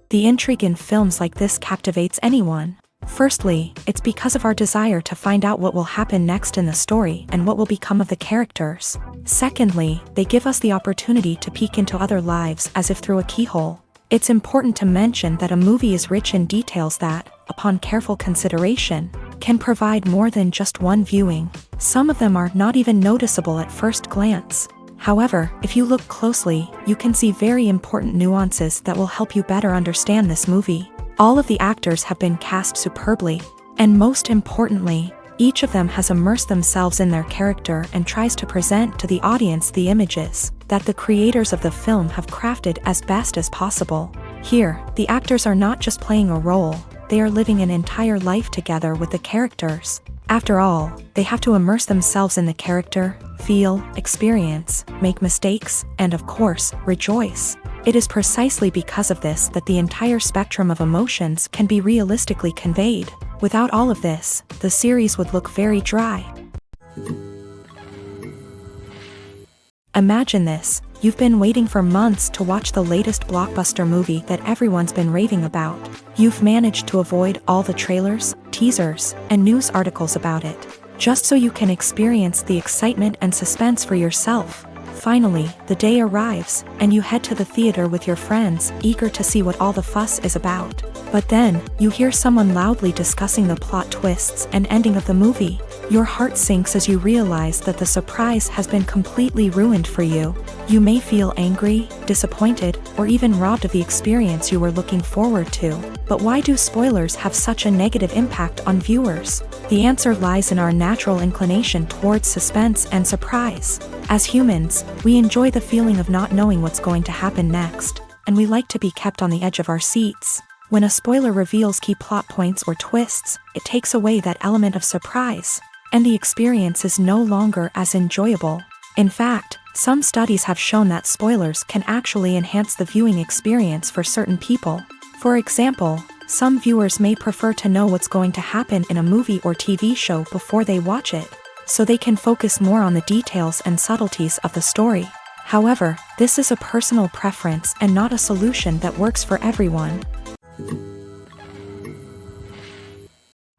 The intrigue in films like this captivates anyone. Firstly, it's because of our desire to find out what will happen next in the story and what will become of the characters. Secondly, they give us the opportunity to peek into other lives as if through a keyhole. It's important to mention that a movie is rich in details that, upon careful consideration, can provide more than just one viewing. Some of them are not even noticeable at first glance. However, if you look closely, you can see very important nuances that will help you better understand this movie. All of the actors have been cast superbly, and most importantly, each of them has immersed themselves in their character and tries to present to the audience the images that the creators of the film have crafted as best as possible. Here, the actors are not just playing a role, they are living an entire life together with the characters. After all, they have to immerse themselves in the character, feel, experience, make mistakes, and of course, rejoice. It is precisely because of this that the entire spectrum of emotions can be realistically conveyed. Without all of this, the series would look very dry. Imagine this, you've been waiting for months to watch the latest blockbuster movie that everyone's been raving about. You've managed to avoid all the trailers, teasers, and news articles about it, just so you can experience the excitement and suspense for yourself. Finally, the day arrives, and you head to the theater with your friends, eager to see what all the fuss is about. But then, you hear someone loudly discussing the plot twists and ending of the movie. Your heart sinks as you realize that the surprise has been completely ruined for you. You may feel angry, disappointed, or even robbed of the experience you were looking forward to. But why do spoilers have such a negative impact on viewers? The answer lies in our natural inclination towards suspense and surprise. As humans, we enjoy the feeling of not knowing what's going to happen next, and we like to be kept on the edge of our seats. When a spoiler reveals key plot points or twists, it takes away that element of surprise, and the experience is no longer as enjoyable. In fact, some studies have shown that spoilers can actually enhance the viewing experience for certain people. For example, some viewers may prefer to know what's going to happen in a movie or TV show before they watch it, so they can focus more on the details and subtleties of the story. However, this is a personal preference and not a solution that works for everyone.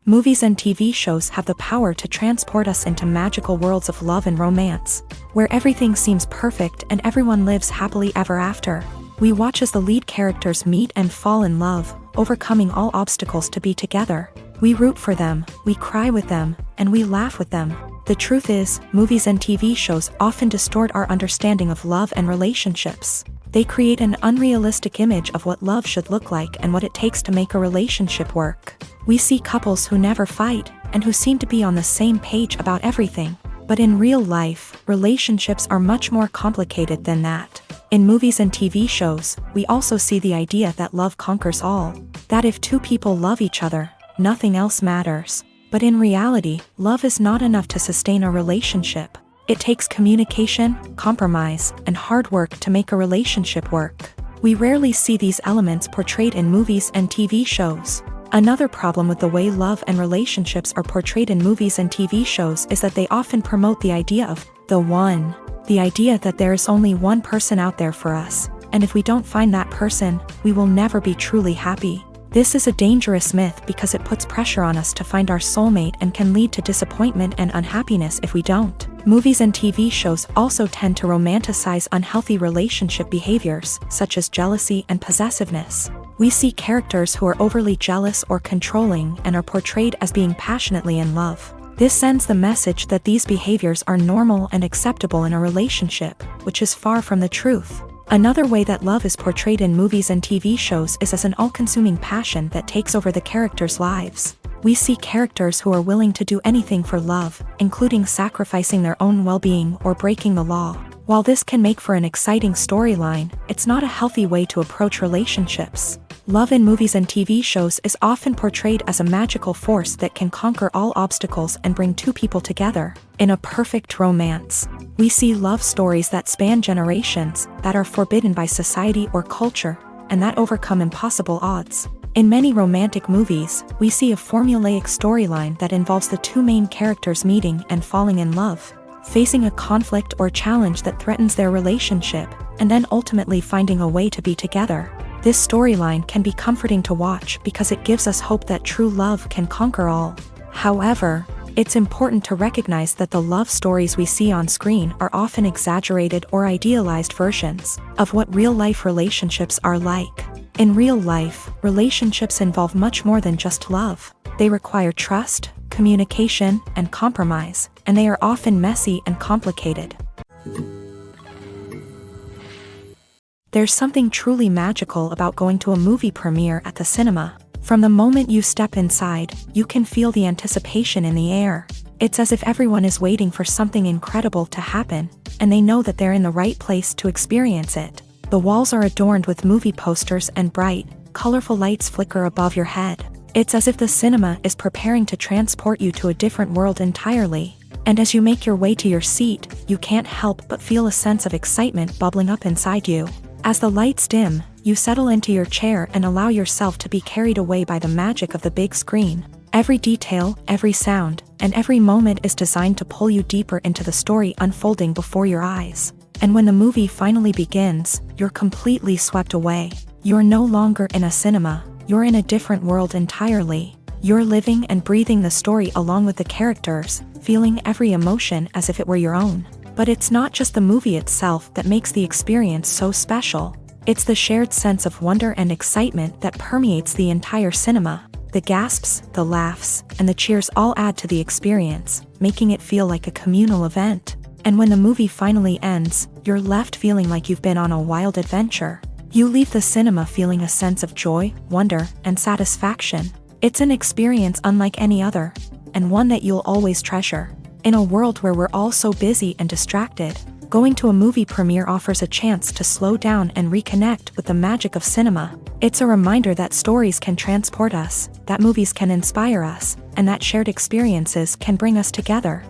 Movies and TV shows have the power to transport us into magical worlds of love and romance, where everything seems perfect and everyone lives happily ever after. We watch as the lead characters meet and fall in love, overcoming all obstacles to be together. We root for them, we cry with them, and we laugh with them. The truth is, movies and TV shows often distort our understanding of love and relationships. They create an unrealistic image of what love should look like and what it takes to make a relationship work. We see couples who never fight, and who seem to be on the same page about everything. But in real life, relationships are much more complicated than that. In movies and TV shows, we also see the idea that love conquers all. That if two people love each other, nothing else matters. But in reality, love is not enough to sustain a relationship. It takes communication, compromise, and hard work to make a relationship work. We rarely see these elements portrayed in movies and TV shows. Another problem with the way love and relationships are portrayed in movies and TV shows is that they often promote the idea of the one. The idea that there is only one person out there for us, and if we don't find that person, we will never be truly happy. This is a dangerous myth because it puts pressure on us to find our soulmate and can lead to disappointment and unhappiness if we don't. Movies and TV shows also tend to romanticize unhealthy relationship behaviors, such as jealousy and possessiveness. We see characters who are overly jealous or controlling and are portrayed as being passionately in love. This sends the message that these behaviors are normal and acceptable in a relationship, which is far from the truth. Another way that love is portrayed in movies and TV shows is as an all-consuming passion that takes over the characters' lives. We see characters who are willing to do anything for love, including sacrificing their own well-being or breaking the law. While this can make for an exciting storyline, it's not a healthy way to approach relationships. Love in movies and TV shows is often portrayed as a magical force that can conquer all obstacles and bring two people together. In a perfect romance, we see love stories that span generations, that are forbidden by society or culture, and that overcome impossible odds. In many romantic movies, we see a formulaic storyline that involves the two main characters meeting and falling in love, facing a conflict or challenge that threatens their relationship, and then ultimately finding a way to be together. This storyline can be comforting to watch because it gives us hope that true love can conquer all. However, it's important to recognize that the love stories we see on screen are often exaggerated or idealized versions of what real-life relationships are like. In real life, relationships involve much more than just love. They require trust, communication, and compromise, and they are often messy and complicated. There's something truly magical about going to a movie premiere at the cinema. From the moment you step inside, you can feel the anticipation in the air. It's as if everyone is waiting for something incredible to happen, and they know that they're in the right place to experience it. The walls are adorned with movie posters and bright, colorful lights flicker above your head. It's as if the cinema is preparing to transport you to a different world entirely. And as you make your way to your seat, you can't help but feel a sense of excitement bubbling up inside you. As the lights dim, you settle into your chair and allow yourself to be carried away by the magic of the big screen. Every detail, every sound, and every moment is designed to pull you deeper into the story unfolding before your eyes. And when the movie finally begins, you're completely swept away. You're no longer in a cinema, you're in a different world entirely. You're living and breathing the story along with the characters, feeling every emotion as if it were your own. But it's not just the movie itself that makes the experience so special. It's the shared sense of wonder and excitement that permeates the entire cinema. The gasps, the laughs, and the cheers all add to the experience, making it feel like a communal event. And when the movie finally ends, you're left feeling like you've been on a wild adventure. You leave the cinema feeling a sense of joy, wonder, and satisfaction. It's an experience unlike any other, and one that you'll always treasure. In a world where we're all so busy and distracted, going to a movie premiere offers a chance to slow down and reconnect with the magic of cinema. It's a reminder that stories can transport us, that movies can inspire us, and that shared experiences can bring us together.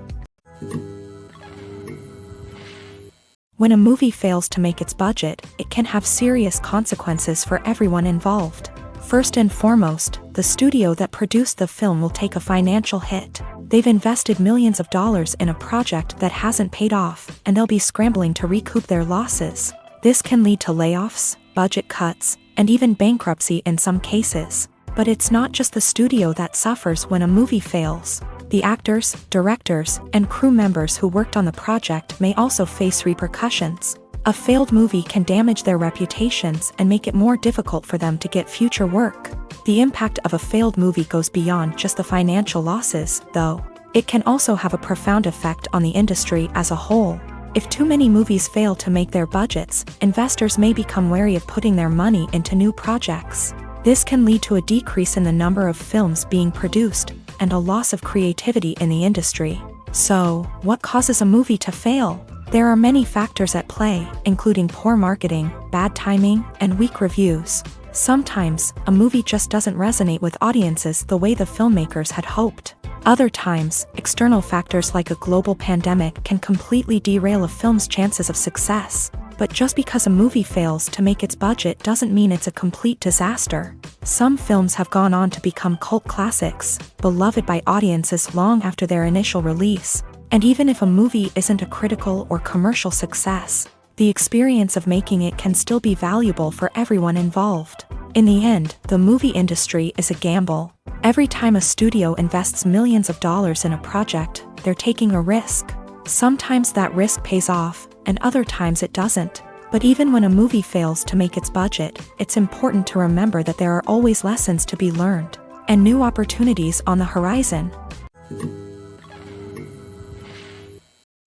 When a movie fails to make its budget, it can have serious consequences for everyone involved. First and foremost, the studio that produced the film will take a financial hit. They've invested millions of dollars in a project that hasn't paid off, and they'll be scrambling to recoup their losses. This can lead to layoffs, budget cuts, and even bankruptcy in some cases. But it's not just the studio that suffers when a movie fails. The actors, directors, and crew members who worked on the project may also face repercussions. A failed movie can damage their reputations and make it more difficult for them to get future work. The impact of a failed movie goes beyond just the financial losses, though. It can also have a profound effect on the industry as a whole. If too many movies fail to make their budgets, investors may become wary of putting their money into new projects. This can lead to a decrease in the number of films being produced, and a loss of creativity in the industry. So, what causes a movie to fail? There are many factors at play, including poor marketing, bad timing, and weak reviews. Sometimes, a movie just doesn't resonate with audiences the way the filmmakers had hoped. Other times, external factors like a global pandemic can completely derail a film's chances of success. But just because a movie fails to make its budget doesn't mean it's a complete disaster. Some films have gone on to become cult classics, beloved by audiences long after their initial release. And even if a movie isn't a critical or commercial success, the experience of making it can still be valuable for everyone involved. In the end, the movie industry is a gamble. Every time a studio invests millions of dollars in a project, they're taking a risk. Sometimes that risk pays off, and other times it doesn't. But even when a movie fails to make its budget, it's important to remember that there are always lessons to be learned, and new opportunities on the horizon.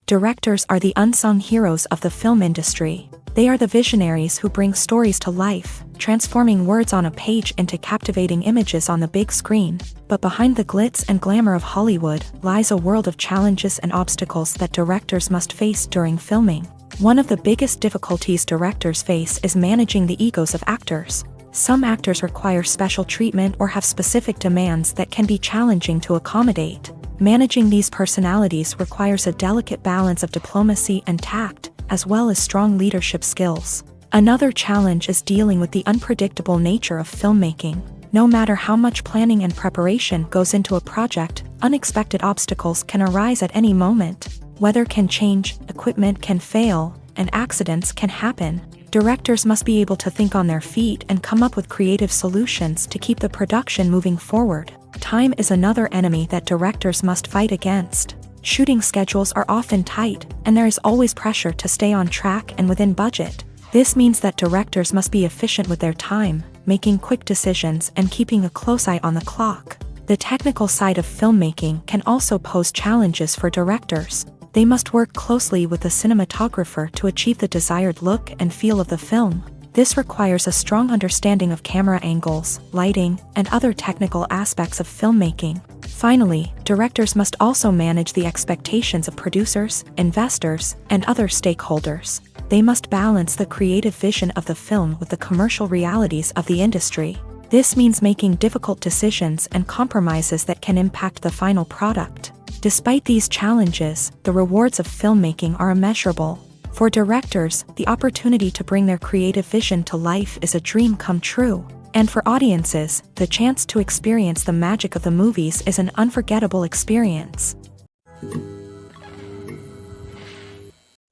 Directors are the unsung heroes of the film industry. They are the visionaries who bring stories to life, transforming words on a page into captivating images on the big screen. But behind the glitz and glamour of Hollywood lies a world of challenges and obstacles that directors must face during filming. One of the biggest difficulties directors face is managing the egos of actors. Some actors require special treatment or have specific demands that can be challenging to accommodate. Managing these personalities requires a delicate balance of diplomacy and tact, as well as strong leadership skills. Another challenge is dealing with the unpredictable nature of filmmaking. No matter how much planning and preparation goes into a project, unexpected obstacles can arise at any moment. Weather can change, equipment can fail, and accidents can happen. Directors must be able to think on their feet and come up with creative solutions to keep the production moving forward. Time is another enemy that directors must fight against. Shooting schedules are often tight, and there is always pressure to stay on track and within budget. This means that directors must be efficient with their time, making quick decisions and keeping a close eye on the clock. The technical side of filmmaking can also pose challenges for directors. They must work closely with the cinematographer to achieve the desired look and feel of the film. This requires a strong understanding of camera angles, lighting, and other technical aspects of filmmaking. Finally, directors must also manage the expectations of producers, investors, and other stakeholders. They must balance the creative vision of the film with the commercial realities of the industry. This means making difficult decisions and compromises that can impact the final product. Despite these challenges, the rewards of filmmaking are immeasurable. For directors, the opportunity to bring their creative vision to life is a dream come true. And for audiences, the chance to experience the magic of the movies is an unforgettable experience.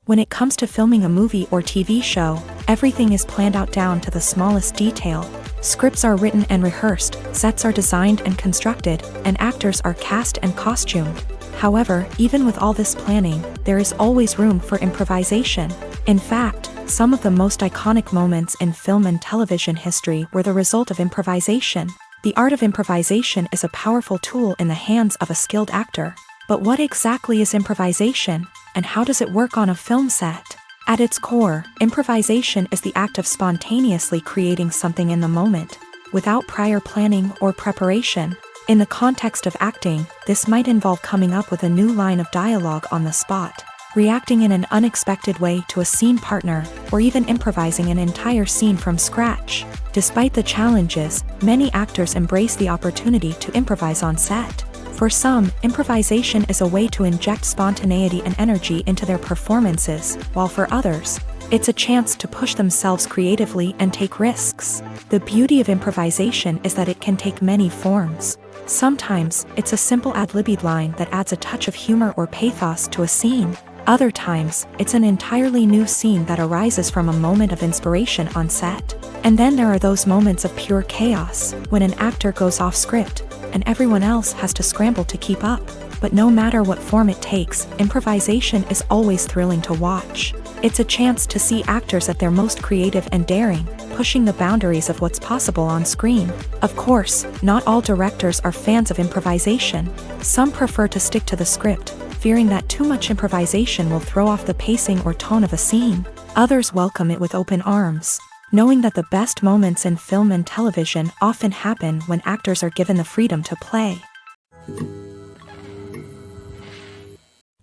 When it comes to filming a movie or TV show, everything is planned out down to the smallest detail. Scripts are written and rehearsed, sets are designed and constructed, and actors are cast and costumed. However, even with all this planning, there is always room for improvisation. In fact, some of the most iconic moments in film and television history were the result of improvisation. The art of improvisation is a powerful tool in the hands of a skilled actor. But what exactly is improvisation, and how does it work on a film set? At its core, improvisation is the act of spontaneously creating something in the moment, without prior planning or preparation. In the context of acting, this might involve coming up with a new line of dialogue on the spot, reacting in an unexpected way to a scene partner, or even improvising an entire scene from scratch. Despite the challenges, many actors embrace the opportunity to improvise on set. For some, improvisation is a way to inject spontaneity and energy into their performances, while for others, it's a chance to push themselves creatively and take risks. The beauty of improvisation is that it can take many forms. Sometimes, it's a simple ad-libbed line that adds a touch of humor or pathos to a scene. Other times, it's an entirely new scene that arises from a moment of inspiration on set. And then there are those moments of pure chaos, when an actor goes off script, and everyone else has to scramble to keep up. But no matter what form it takes, improvisation is always thrilling to watch. It's a chance to see actors at their most creative and daring, pushing the boundaries of what's possible on screen. Of course, not all directors are fans of improvisation. Some prefer to stick to the script, fearing that too much improvisation will throw off the pacing or tone of a scene. Others welcome it with open arms, knowing that the best moments in film and television often happen when actors are given the freedom to play.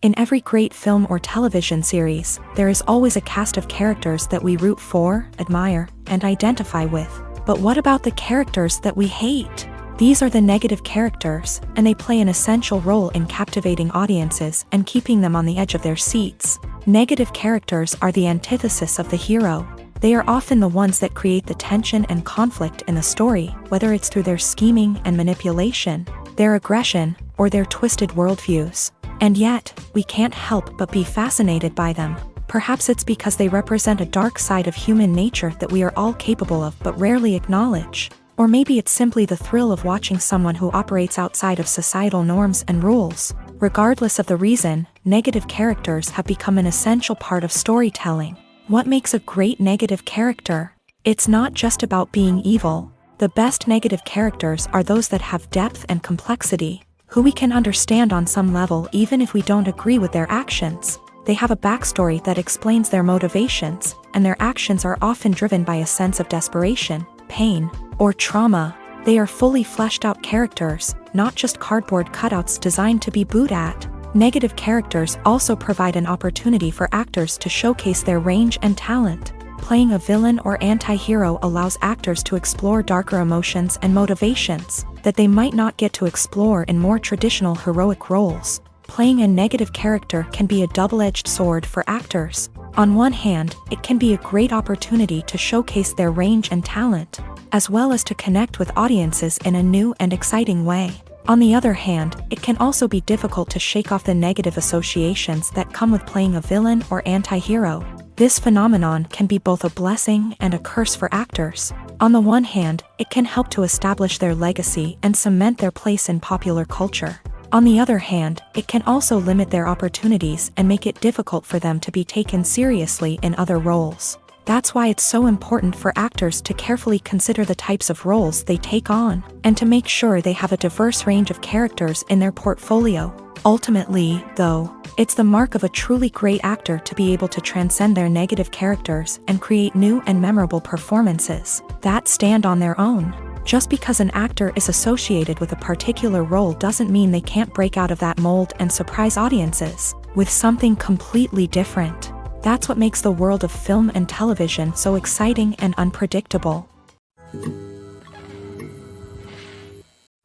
In every great film or television series, there is always a cast of characters that we root for, admire, and identify with. But what about the characters that we hate? These are the negative characters, and they play an essential role in captivating audiences and keeping them on the edge of their seats. Negative characters are the antithesis of the hero. They are often the ones that create the tension and conflict in the story, whether it's through their scheming and manipulation, their aggression, or their twisted worldviews. And yet, we can't help but be fascinated by them. Perhaps it's because they represent a dark side of human nature that we are all capable of but rarely acknowledge. Or maybe it's simply the thrill of watching someone who operates outside of societal norms and rules. Regardless of the reason, negative characters have become an essential part of storytelling. What makes a great negative character? It's not just about being evil. The best negative characters are those that have depth and complexity, who we can understand on some level even if we don't agree with their actions. They have a backstory that explains their motivations, and their actions are often driven by a sense of desperation, pain, or trauma. They are fully fleshed out characters, not just cardboard cutouts designed to be booed at. Negative characters also provide an opportunity for actors to showcase their range and talent. Playing a villain or anti-hero allows actors to explore darker emotions and motivations that they might not get to explore in more traditional heroic roles. Playing a negative character can be a double-edged sword for actors. On one hand, it can be a great opportunity to showcase their range and talent, as well as to connect with audiences in a new and exciting way. On the other hand, it can also be difficult to shake off the negative associations that come with playing a villain or anti-hero. This phenomenon can be both a blessing and a curse for actors. On the one hand, it can help to establish their legacy and cement their place in popular culture. On the other hand, it can also limit their opportunities and make it difficult for them to be taken seriously in other roles. That's why it's so important for actors to carefully consider the types of roles they take on, and to make sure they have a diverse range of characters in their portfolio. Ultimately, though, it's the mark of a truly great actor to be able to transcend their negative characters and create new and memorable performances that stand on their own. Just because an actor is associated with a particular role doesn't mean they can't break out of that mold and surprise audiences with something completely different. That's what makes the world of film and television so exciting and unpredictable.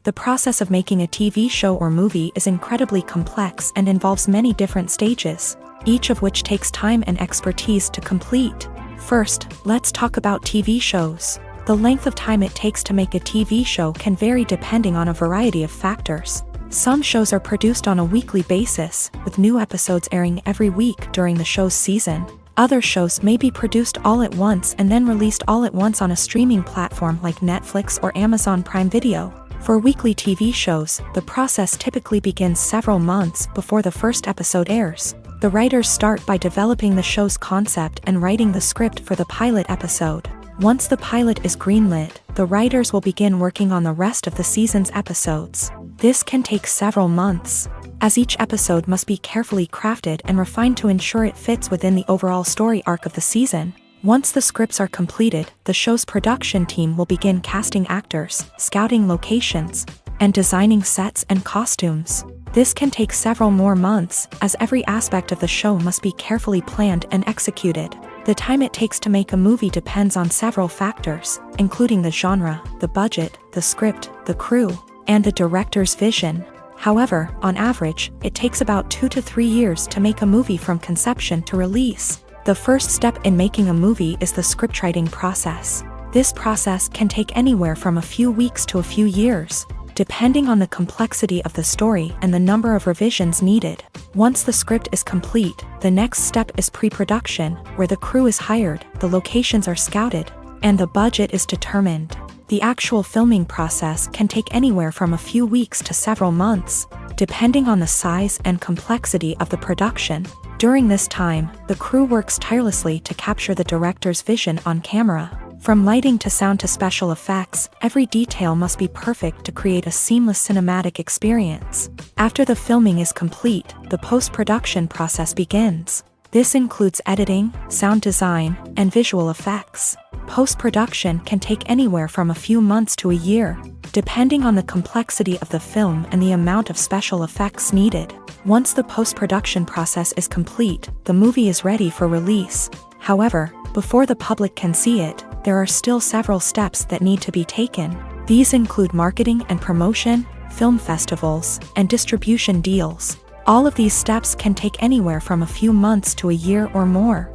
The process of making a TV show or movie is incredibly complex and involves many different stages, each of which takes time and expertise to complete. First, let's talk about TV shows. The length of time it takes to make a TV show can vary depending on a variety of factors. Some shows are produced on a weekly basis, with new episodes airing every week during the show's season. Other shows may be produced all at once and then released all at once on a streaming platform like Netflix or Amazon Prime Video. For weekly TV shows, the process typically begins several months before the first episode airs. The writers start by developing the show's concept and writing the script for the pilot episode. Once the pilot is greenlit, the writers will begin working on the rest of the season's episodes. This can take several months, as each episode must be carefully crafted and refined to ensure it fits within the overall story arc of the season. Once the scripts are completed, the show's production team will begin casting actors, scouting locations, and designing sets and costumes. This can take several more months, as every aspect of the show must be carefully planned and executed. The time it takes to make a movie depends on several factors, including the genre, the budget, the script, the crew, and the director's vision. However, on average, it takes about 2 to 3 years to make a movie from conception to release. The first step in making a movie is the scriptwriting process. This process can take anywhere from a few weeks to a few years, depending on the complexity of the story and the number of revisions needed. Once the script is complete, the next step is pre-production, where the crew is hired, the locations are scouted, and the budget is determined. The actual filming process can take anywhere from a few weeks to several months, depending on the size and complexity of the production. During this time, the crew works tirelessly to capture the director's vision on camera. From lighting to sound to special effects, every detail must be perfect to create a seamless cinematic experience. After the filming is complete, the post-production process begins. This includes editing, sound design, and visual effects. Post-production can take anywhere from a few months to a year, depending on the complexity of the film and the amount of special effects needed. Once the post-production process is complete, the movie is ready for release. However, before the public can see it, there are still several steps that need to be taken. These include marketing and promotion, film festivals, and distribution deals. All of these steps can take anywhere from a few months to a year or more.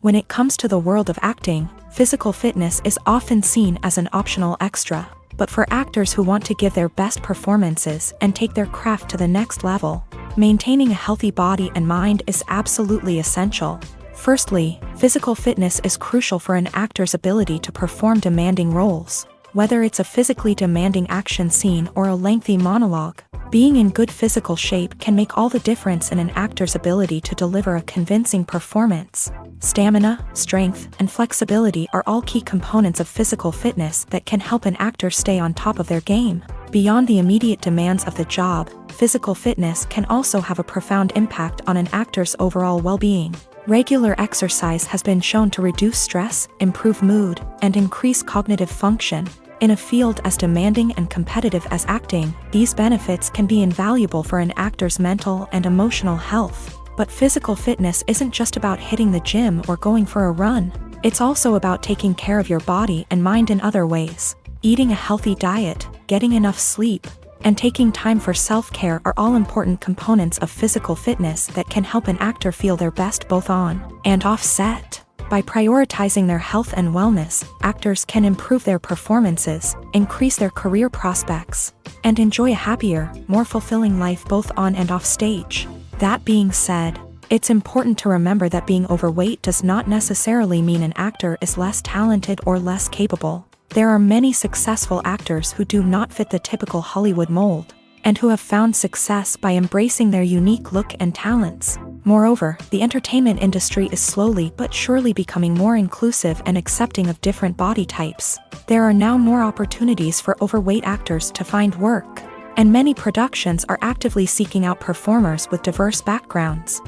When it comes to the world of acting, physical fitness is often seen as an optional extra. But for actors who want to give their best performances and take their craft to the next level, maintaining a healthy body and mind is absolutely essential. Firstly, physical fitness is crucial for an actor's ability to perform demanding roles. Whether it's a physically demanding action scene or a lengthy monologue, being in good physical shape can make all the difference in an actor's ability to deliver a convincing performance. Stamina, strength, and flexibility are all key components of physical fitness that can help an actor stay on top of their game. Beyond the immediate demands of the job, physical fitness can also have a profound impact on an actor's overall well-being. Regular exercise has been shown to reduce stress, improve mood, and increase cognitive function. In a field as demanding and competitive as acting, these benefits can be invaluable for an actor's mental and emotional health. But physical fitness isn't just about hitting the gym or going for a run. It's also about taking care of your body and mind in other ways. Eating a healthy diet, getting enough sleep, and taking time for self-care are all important components of physical fitness that can help an actor feel their best both on and off set. By prioritizing their health and wellness, actors can improve their performances, increase their career prospects, and enjoy a happier, more fulfilling life both on and off stage. That being said, it's important to remember that being overweight does not necessarily mean an actor is less talented or less capable. There are many successful actors who do not fit the typical Hollywood mold, and who have found success by embracing their unique look and talents. Moreover, the entertainment industry is slowly but surely becoming more inclusive and accepting of different body types. There are now more opportunities for overweight actors to find work, and many productions are actively seeking out performers with diverse backgrounds.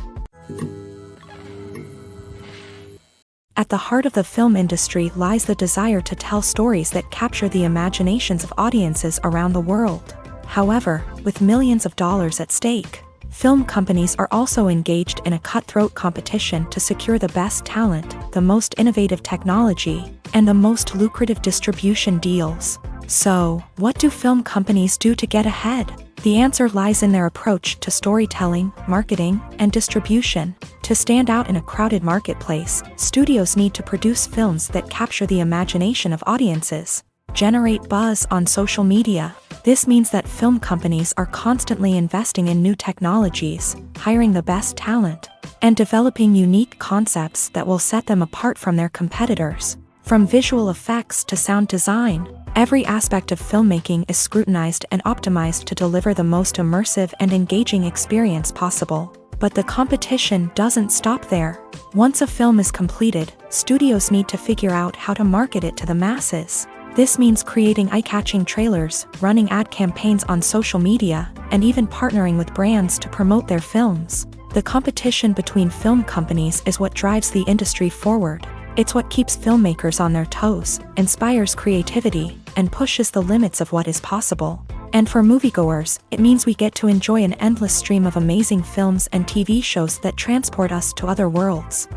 At the heart of the film industry lies the desire to tell stories that capture the imaginations of audiences around the world. However, with millions of dollars at stake, film companies are also engaged in a cutthroat competition to secure the best talent, the most innovative technology, and the most lucrative distribution deals. So, what do film companies do to get ahead? The answer lies in their approach to storytelling, marketing, and distribution. To stand out in a crowded marketplace, studios need to produce films that capture the imagination of audiences, generate buzz on social media. This means that film companies are constantly investing in new technologies, hiring the best talent, and developing unique concepts that will set them apart from their competitors. From visual effects to sound design, every aspect of filmmaking is scrutinized and optimized to deliver the most immersive and engaging experience possible. But the competition doesn't stop there. Once a film is completed, studios need to figure out how to market it to the masses. This means creating eye-catching trailers, running ad campaigns on social media, and even partnering with brands to promote their films. The competition between film companies is what drives the industry forward. It's what keeps filmmakers on their toes, inspires creativity, and pushes the limits of what is possible. And for moviegoers, it means we get to enjoy an endless stream of amazing films and TV shows that transport us to other worlds.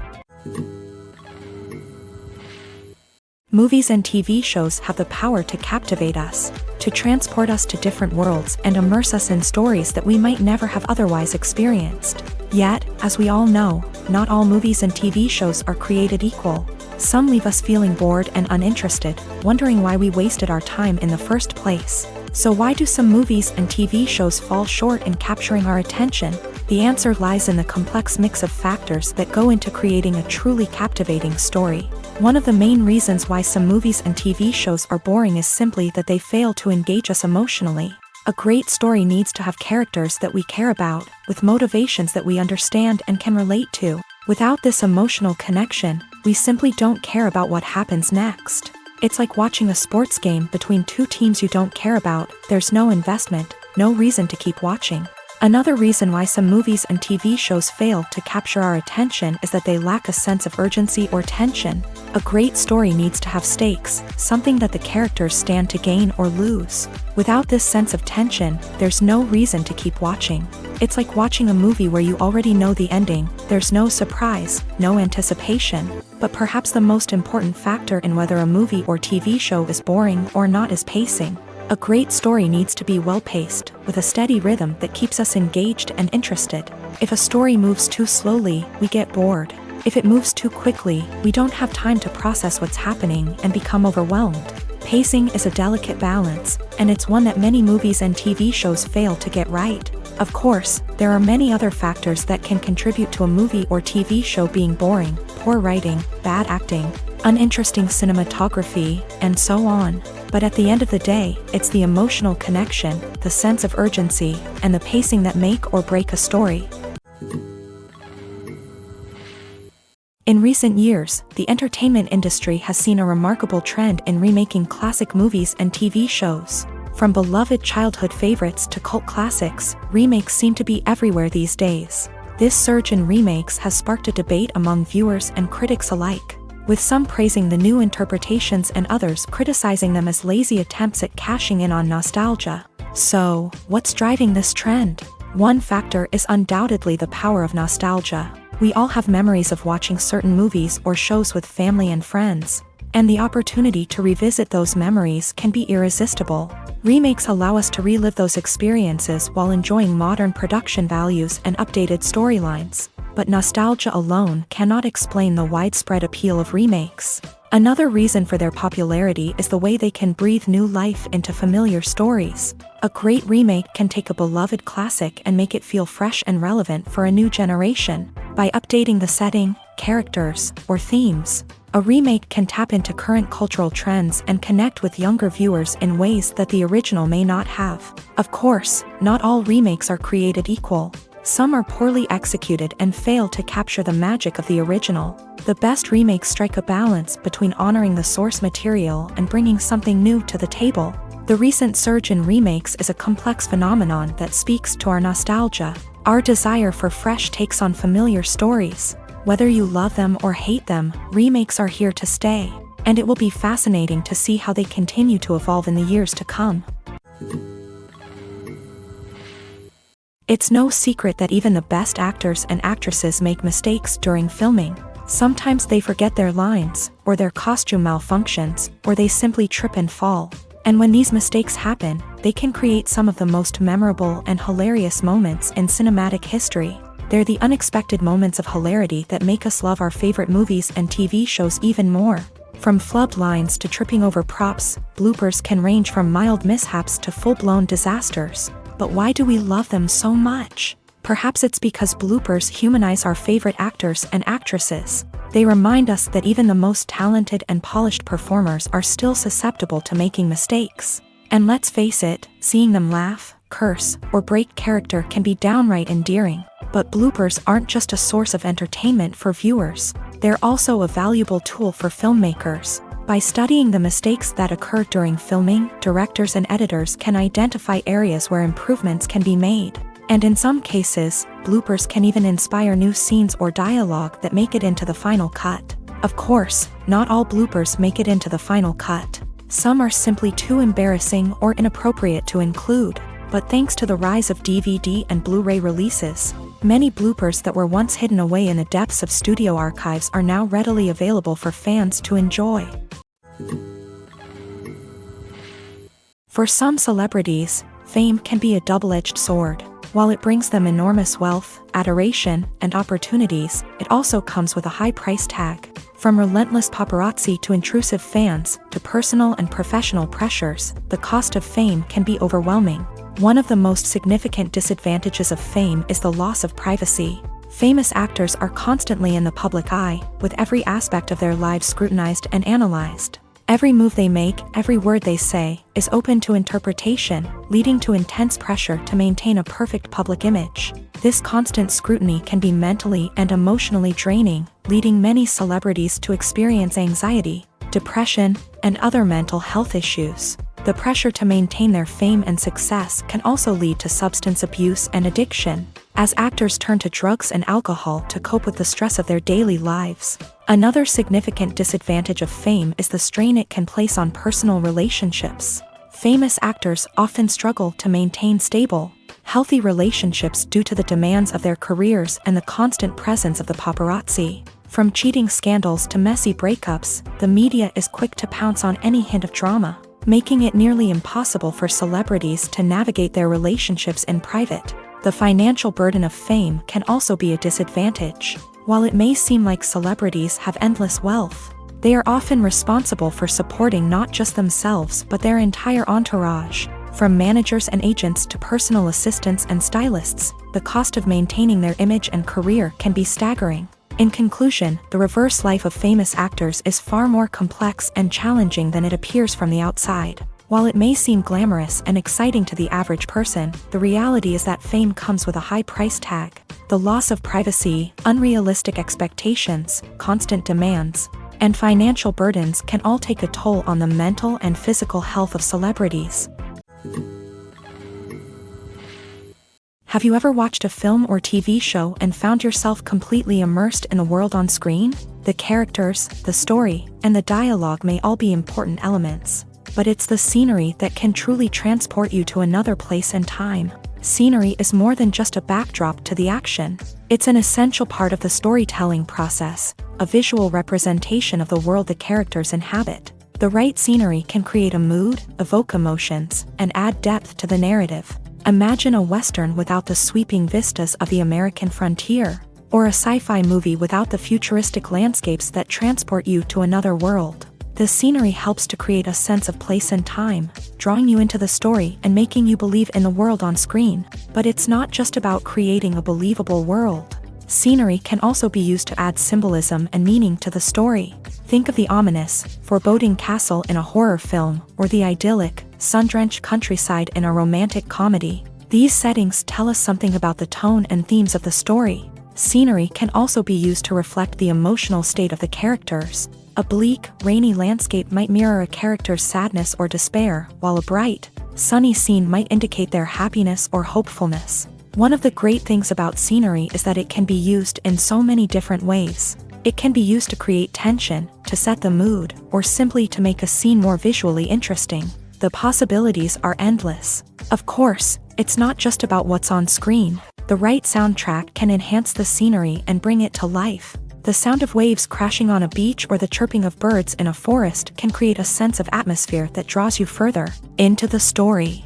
Movies and TV shows have the power to captivate us, to transport us to different worlds and immerse us in stories that we might never have otherwise experienced. Yet, as we all know, not all movies and TV shows are created equal. Some leave us feeling bored and uninterested, wondering why we wasted our time in the first place. So why do some movies and TV shows fall short in capturing our attention? The answer lies in the complex mix of factors that go into creating a truly captivating story. One of the main reasons why some movies and TV shows are boring is simply that they fail to engage us emotionally. A great story needs to have characters that we care about, with motivations that we understand and can relate to. Without this emotional connection, we simply don't care about what happens next. It's like watching a sports game between two teams you don't care about. There's no investment, no reason to keep watching. Another reason why some movies and TV shows fail to capture our attention is that they lack a sense of urgency or tension. A great story needs to have stakes, something that the characters stand to gain or lose. Without this sense of tension, there's no reason to keep watching. It's like watching a movie where you already know the ending. There's no surprise, no anticipation. But perhaps the most important factor in whether a movie or TV show is boring or not is pacing. A great story needs to be well-paced, with a steady rhythm that keeps us engaged and interested. If a story moves too slowly, we get bored. If it moves too quickly, we don't have time to process what's happening and become overwhelmed. Pacing is a delicate balance, and it's one that many movies and TV shows fail to get right. Of course, there are many other factors that can contribute to a movie or TV show being boring: poor writing, bad acting, uninteresting cinematography, and so on. But at the end of the day, it's the emotional connection, the sense of urgency, and the pacing that make or break a story. In recent years, the entertainment industry has seen a remarkable trend in remaking classic movies and TV shows. From beloved childhood favorites to cult classics, remakes seem to be everywhere these days. This surge in remakes has sparked a debate among viewers and critics alike, with some praising the new interpretations and others criticizing them as lazy attempts at cashing in on nostalgia. So, what's driving this trend? One factor is undoubtedly the power of nostalgia. We all have memories of watching certain movies or shows with family and friends, and the opportunity to revisit those memories can be irresistible. Remakes allow us to relive those experiences while enjoying modern production values and updated storylines. But nostalgia alone cannot explain the widespread appeal of remakes. Another reason for their popularity is the way they can breathe new life into familiar stories. A great remake can take a beloved classic and make it feel fresh and relevant for a new generation. By updating the setting, characters, or themes, a remake can tap into current cultural trends and connect with younger viewers in ways that the original may not have. Of course, not all remakes are created equal. Some are poorly executed and fail to capture the magic of the original. The best remakes strike a balance between honoring the source material and bringing something new to the table. The recent surge in remakes is a complex phenomenon that speaks to our nostalgia, our desire for fresh takes on familiar stories. Whether you love them or hate them, remakes are here to stay, and it will be fascinating to see how they continue to evolve in the years to come. It's no secret that even the best actors and actresses make mistakes during filming. Sometimes they forget their lines, or their costume malfunctions, or they simply trip and fall. And when these mistakes happen, they can create some of the most memorable and hilarious moments in cinematic history. They're the unexpected moments of hilarity that make us love our favorite movies and TV shows even more. From flubbed lines to tripping over props, bloopers can range from mild mishaps to full-blown disasters. But why do we love them so much? Perhaps it's because bloopers humanize our favorite actors and actresses. They remind us that even the most talented and polished performers are still susceptible to making mistakes. And let's face it, seeing them laugh, curse, or break character can be downright endearing. But bloopers aren't just a source of entertainment for viewers. They're also a valuable tool for filmmakers. By studying the mistakes that occur during filming, directors and editors can identify areas where improvements can be made. And in some cases, bloopers can even inspire new scenes or dialogue that make it into the final cut. Of course, not all bloopers make it into the final cut. Some are simply too embarrassing or inappropriate to include. But thanks to the rise of DVD and Blu-ray releases, many bloopers that were once hidden away in the depths of studio archives are now readily available for fans to enjoy. For some celebrities, fame can be a double-edged sword. While it brings them enormous wealth, adoration, and opportunities, it also comes with a high price tag. From relentless paparazzi to intrusive fans, to personal and professional pressures, the cost of fame can be overwhelming. One of the most significant disadvantages of fame is the loss of privacy. Famous actors are constantly in the public eye, with every aspect of their lives scrutinized and analyzed. Every move they make, every word they say, is open to interpretation, leading to intense pressure to maintain a perfect public image. This constant scrutiny can be mentally and emotionally draining, leading many celebrities to experience anxiety, depression, and other mental health issues. The pressure to maintain their fame and success can also lead to substance abuse and addiction, as actors turn to drugs and alcohol to cope with the stress of their daily lives. Another significant disadvantage of fame is the strain it can place on personal relationships. Famous actors often struggle to maintain stable, healthy relationships due to the demands of their careers and the constant presence of the paparazzi. From cheating scandals to messy breakups, the media is quick to pounce on any hint of drama, making it nearly impossible for celebrities to navigate their relationships in private. The financial burden of fame can also be a disadvantage. While it may seem like celebrities have endless wealth, they are often responsible for supporting not just themselves but their entire entourage. From managers and agents to personal assistants and stylists, the cost of maintaining their image and career can be staggering. In conclusion, the reverse life of famous actors is far more complex and challenging than it appears from the outside. While it may seem glamorous and exciting to the average person, the reality is that fame comes with a high price tag. The loss of privacy, unrealistic expectations, constant demands, and financial burdens can all take a toll on the mental and physical health of celebrities. Have you ever watched a film or TV show and found yourself completely immersed in the world on screen? The characters, the story, and the dialogue may all be important elements, but it's the scenery that can truly transport you to another place and time. Scenery is more than just a backdrop to the action. It's an essential part of the storytelling process, a visual representation of the world the characters inhabit. The right scenery can create a mood, evoke emotions, and add depth to the narrative. Imagine a Western without the sweeping vistas of the American frontier. or a sci-fi movie without the futuristic landscapes that transport you to another world. The scenery helps to create a sense of place and time, drawing you into the story and making you believe in the world on screen. But it's not just about creating a believable world. Scenery can also be used to add symbolism and meaning to the story. Think of the ominous, foreboding castle in a horror film, or the idyllic, sun-drenched countryside in a romantic comedy. These settings tell us something about the tone and themes of the story. Scenery can also be used to reflect the emotional state of the characters. A bleak, rainy landscape might mirror a character's sadness or despair, while a bright, sunny scene might indicate their happiness or hopefulness. One of the great things about scenery is that it can be used in so many different ways. It can be used to create tension, to set the mood, or simply to make a scene more visually interesting. The possibilities are endless. Of course, it's not just about what's on screen. The right soundtrack can enhance the scenery and bring it to life. The sound of waves crashing on a beach or the chirping of birds in a forest can create a sense of atmosphere that draws you further into the story.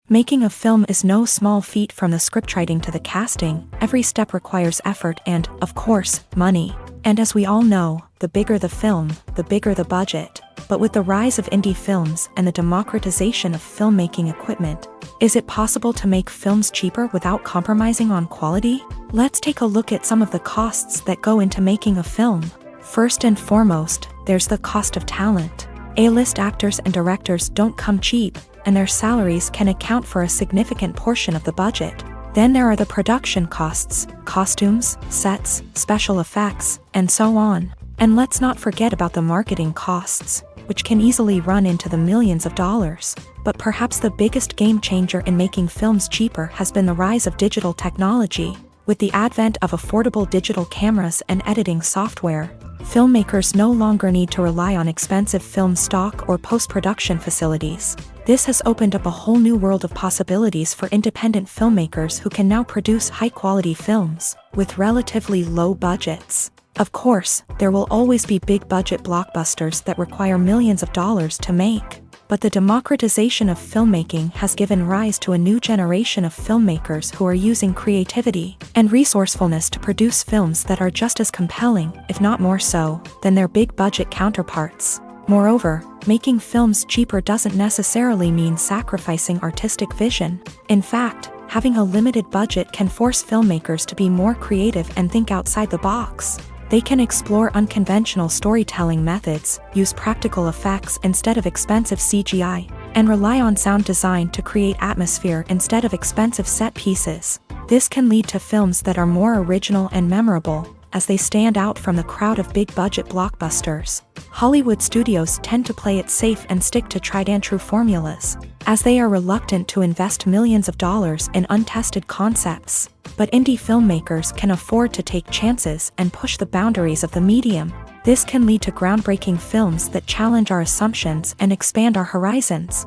Making a film is no small feat. From the scriptwriting to the casting, every step requires effort and, of course, money. And as we all know, the bigger the film, the bigger the budget. But with the rise of indie films and the democratization of filmmaking equipment, is it possible to make films cheaper without compromising on quality? Let's take a look at some of the costs that go into making a film. First and foremost, there's the cost of talent. A-list actors and directors don't come cheap, and their salaries can account for a significant portion of the budget. Then there are the production costs, costumes, sets, special effects, and so on. And let's not forget about the marketing costs, which can easily run into the millions of dollars. But perhaps the biggest game changer in making films cheaper has been the rise of digital technology. With the advent of affordable digital cameras and editing software, filmmakers no longer need to rely on expensive film stock or post-production facilities. This has opened up a whole new world of possibilities for independent filmmakers who can now produce high-quality films with relatively low budgets. Of course, there will always be big-budget blockbusters that require millions of dollars to make. But the democratization of filmmaking has given rise to a new generation of filmmakers who are using creativity and resourcefulness to produce films that are just as compelling, if not more so, than their big-budget counterparts. Moreover, making films cheaper doesn't necessarily mean sacrificing artistic vision. In fact, having a limited budget can force filmmakers to be more creative and think outside the box. They can explore unconventional storytelling methods, use practical effects instead of expensive CGI, and rely on sound design to create atmosphere instead of expensive set pieces. This can lead to films that are more original and memorable, as they stand out from the crowd of big-budget blockbusters. Hollywood studios tend to play it safe and stick to tried-and-true formulas, as they are reluctant to invest millions of dollars in untested concepts. But indie filmmakers can afford to take chances and push the boundaries of the medium. This can lead to groundbreaking films that challenge our assumptions and expand our horizons.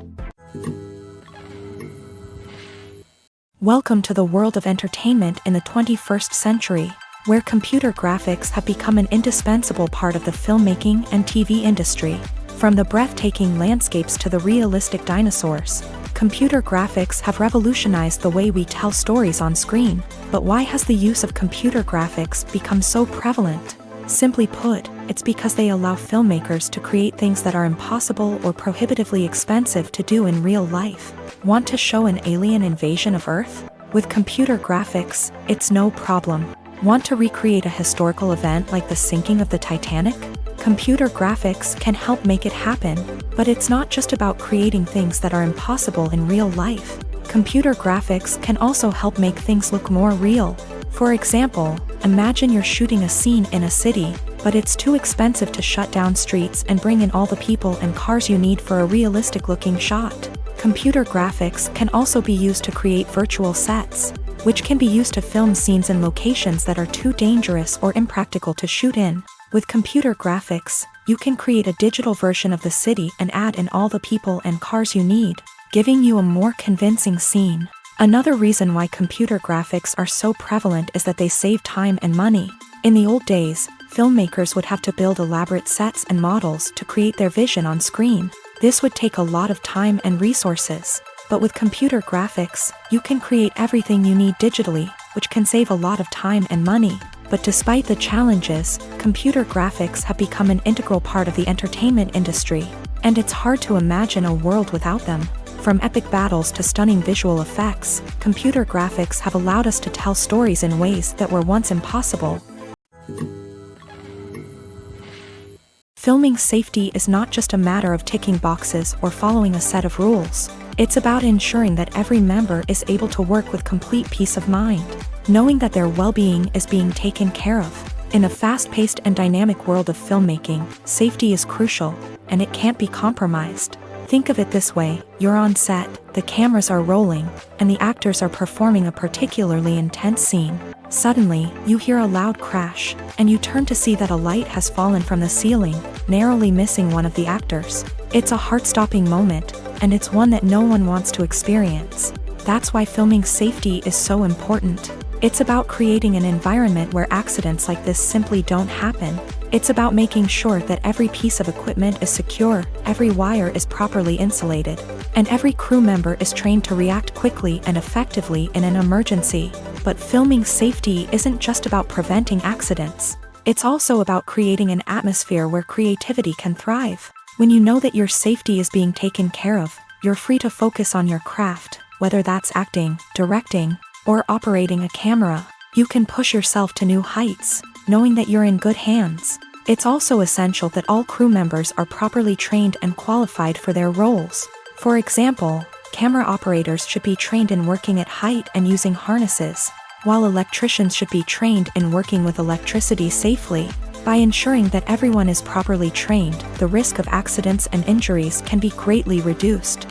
Welcome to the world of entertainment in the 21st century, where computer graphics have become an indispensable part of the filmmaking and TV industry. From the breathtaking landscapes to the realistic dinosaurs, computer graphics have revolutionized the way we tell stories on screen. But why has the use of computer graphics become so prevalent? Simply put, it's because they allow filmmakers to create things that are impossible or prohibitively expensive to do in real life. Want to show an alien invasion of Earth? With computer graphics, it's no problem. Want to recreate a historical event like the sinking of the Titanic? Computer graphics can help make it happen. But it's not just about creating things that are impossible in real life. Computer graphics can also help make things look more real. For example, imagine you're shooting a scene in a city, but it's too expensive to shut down streets and bring in all the people and cars you need for a realistic-looking shot. Computer graphics can also be used to create virtual sets, which can be used to film scenes in locations that are too dangerous or impractical to shoot in. With computer graphics, you can create a digital version of the city and add in all the people and cars you need, giving you a more convincing scene. Another reason why computer graphics are so prevalent is that they save time and money. In the old days, filmmakers would have to build elaborate sets and models to create their vision on screen. This would take a lot of time and resources. But with computer graphics, you can create everything you need digitally, which can save a lot of time and money. But despite the challenges, computer graphics have become an integral part of the entertainment industry, and it's hard to imagine a world without them. From epic battles to stunning visual effects, computer graphics have allowed us to tell stories in ways that were once impossible. Filming safety is not just a matter of ticking boxes or following a set of rules. It's about ensuring that every member is able to work with complete peace of mind, knowing that their well-being is being taken care of. In a fast-paced and dynamic world of filmmaking, safety is crucial, and it can't be compromised. Think of it this way: you're on set, the cameras are rolling, and the actors are performing a particularly intense scene. Suddenly, you hear a loud crash, and you turn to see that a light has fallen from the ceiling, narrowly missing one of the actors. It's a heart-stopping moment, and it's one that no one wants to experience. That's why filming safety is so important. It's about creating an environment where accidents like this simply don't happen. It's about making sure that every piece of equipment is secure, every wire is properly insulated, and every crew member is trained to react quickly and effectively in an emergency. But filming safety isn't just about preventing accidents. It's also about creating an atmosphere where creativity can thrive. When you know that your safety is being taken care of, you're free to focus on your craft, whether that's acting, directing, or operating a camera. You can push yourself to new heights, knowing that you're in good hands. It's also essential that all crew members are properly trained and qualified for their roles. For example, camera operators should be trained in working at height and using harnesses, while electricians should be trained in working with electricity safely. By ensuring that everyone is properly trained, the risk of accidents and injuries can be greatly reduced.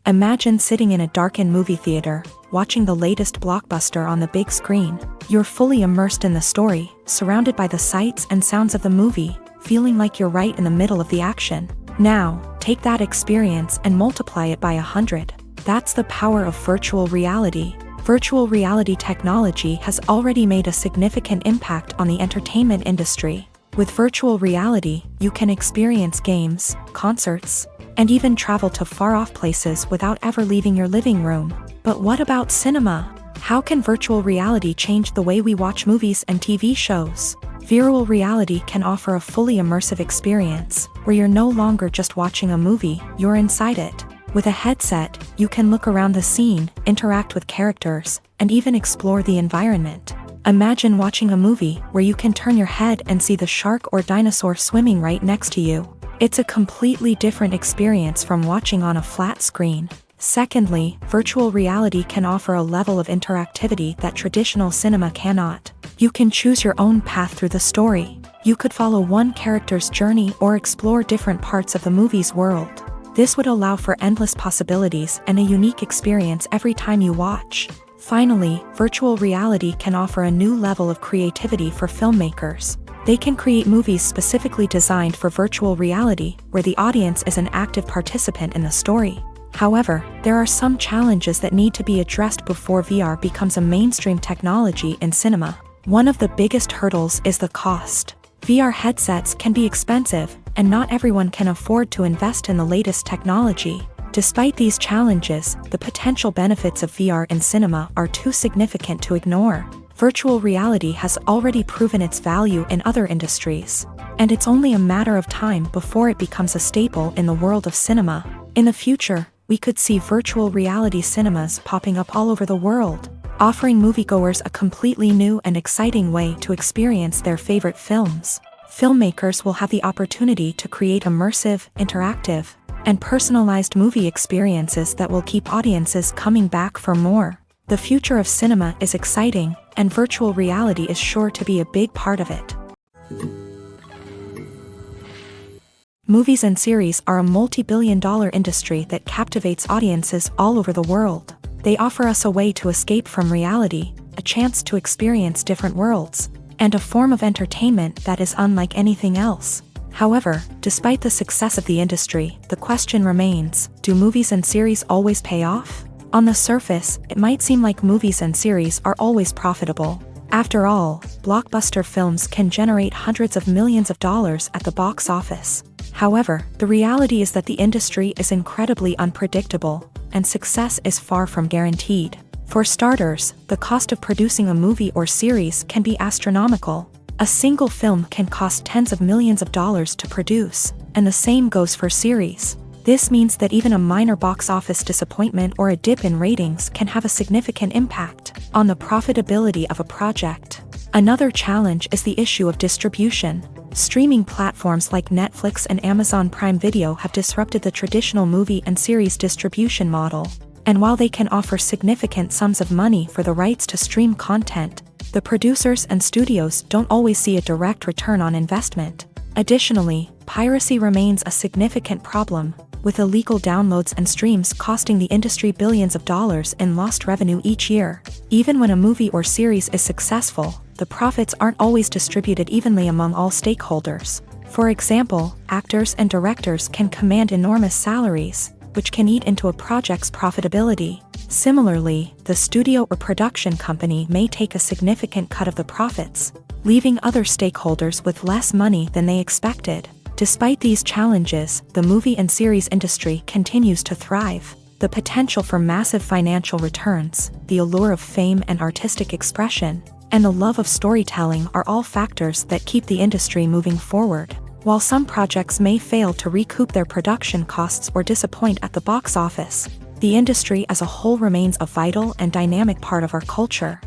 Imagine sitting in a darkened movie theater, watching the latest blockbuster on the big screen. You're fully immersed in the story, surrounded by the sights and sounds of the movie, feeling like you're right in the middle of the action. Now, take that experience and multiply it by 100. That's the power of virtual reality. Virtual reality technology has already made a significant impact on the entertainment industry. With virtual reality, you can experience games, concerts, and even travel to far-off places without ever leaving your living room. But what about cinema? How can virtual reality change the way we watch movies and TV shows? Virtual reality can offer a fully immersive experience, where you're no longer just watching a movie, you're inside it. With a headset, you can look around the scene, interact with characters, and even explore the environment. Imagine watching a movie where you can turn your head and see the shark or dinosaur swimming right next to you. It's a completely different experience from watching on a flat screen. Secondly, virtual reality can offer a level of interactivity that traditional cinema cannot. You can choose your own path through the story. You could follow one character's journey or explore different parts of the movie's world. This would allow for endless possibilities and a unique experience every time you watch. Finally, virtual reality can offer a new level of creativity for filmmakers. They can create movies specifically designed for virtual reality, where the audience is an active participant in the story. However, there are some challenges that need to be addressed before VR becomes a mainstream technology in cinema. One of the biggest hurdles is the cost. VR headsets can be expensive, and not everyone can afford to invest in the latest technology. Despite these challenges, the potential benefits of VR in cinema are too significant to ignore. Virtual reality has already proven its value in other industries, and it's only a matter of time before it becomes a staple in the world of cinema. In the future, we could see virtual reality cinemas popping up all over the world, offering moviegoers a completely new and exciting way to experience their favorite films. Filmmakers will have the opportunity to create immersive, interactive, and personalized movie experiences that will keep audiences coming back for more. The future of cinema is exciting, and virtual reality is sure to be a big part of it. Movies and series are a multi-billion-dollar industry that captivates audiences all over the world. They offer us a way to escape from reality, a chance to experience different worlds, and a form of entertainment that is unlike anything else. However, despite the success of the industry, the question remains, do movies and series always pay off? On the surface, it might seem like movies and series are always profitable. After all, blockbuster films can generate hundreds of millions of dollars at the box office. However, the reality is that the industry is incredibly unpredictable, and success is far from guaranteed. For starters, the cost of producing a movie or series can be astronomical. A single film can cost tens of millions of dollars to produce, and the same goes for series. This means that even a minor box office disappointment or a dip in ratings can have a significant impact on the profitability of a project. Another challenge is the issue of distribution. Streaming platforms like Netflix and Amazon Prime Video have disrupted the traditional movie and series distribution model. And while they can offer significant sums of money for the rights to stream content, the producers and studios don't always see a direct return on investment. Additionally, piracy remains a significant problem, with illegal downloads and streams costing the industry billions of dollars in lost revenue each year. Even when a movie or series is successful, the profits aren't always distributed evenly among all stakeholders. For example, actors and directors can command enormous salaries, which can eat into a project's profitability. Similarly, the studio or production company may take a significant cut of the profits, leaving other stakeholders with less money than they expected. Despite these challenges, the movie and series industry continues to thrive. The potential for massive financial returns, the allure of fame and artistic expression, and the love of storytelling are all factors that keep the industry moving forward. While some projects may fail to recoup their production costs or disappoint at the box office, the industry as a whole remains a vital and dynamic part of our culture.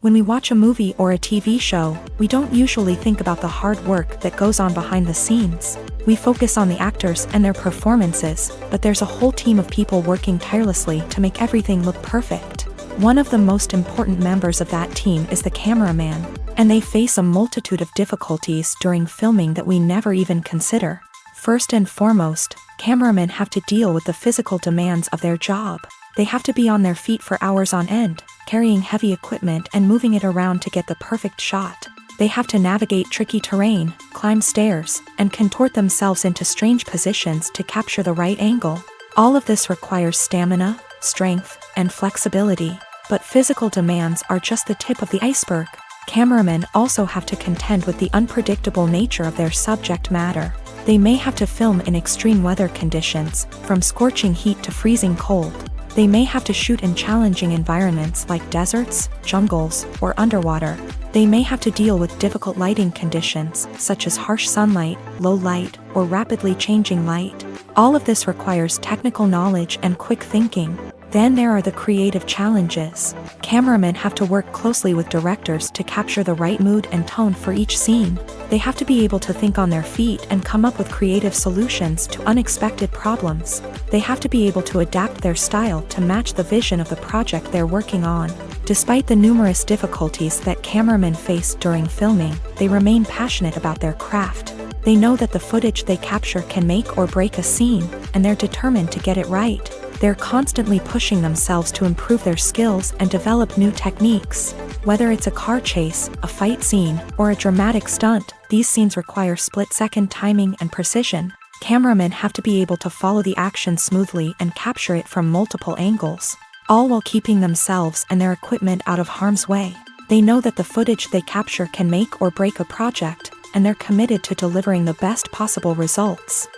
When we watch a movie or a TV show, we don't usually think about the hard work that goes on behind the scenes. We focus on the actors and their performances, but there's a whole team of people working tirelessly to make everything look perfect. One of the most important members of that team is the cameraman, and they face a multitude of difficulties during filming that we never even consider. First and foremost, cameramen have to deal with the physical demands of their job. They have to be on their feet for hours on end, carrying heavy equipment and moving it around to get the perfect shot. They have to navigate tricky terrain, climb stairs, and contort themselves into strange positions to capture the right angle. All of this requires stamina, strength, and flexibility. But physical demands are just the tip of the iceberg. Cameramen also have to contend with the unpredictable nature of their subject matter. They may have to film in extreme weather conditions, from scorching heat to freezing cold. They may have to shoot in challenging environments like deserts, jungles, or underwater. They may have to deal with difficult lighting conditions, such as harsh sunlight, low light, or rapidly changing light. All of this requires technical knowledge and quick thinking. Then there are the creative challenges. Cameramen have to work closely with directors to capture the right mood and tone for each scene. They have to be able to think on their feet and come up with creative solutions to unexpected problems. They have to be able to adapt their style to match the vision of the project they're working on. Despite the numerous difficulties that cameramen face during filming, they remain passionate about their craft. They know that the footage they capture can make or break a scene, and they're determined to get it right. They're constantly pushing themselves to improve their skills and develop new techniques. Whether it's a car chase, a fight scene, or a dramatic stunt, these scenes require split-second timing and precision. Cameramen have to be able to follow the action smoothly and capture it from multiple angles, all while keeping themselves and their equipment out of harm's way. They know that the footage they capture can make or break a project, and they're committed to delivering the best possible results.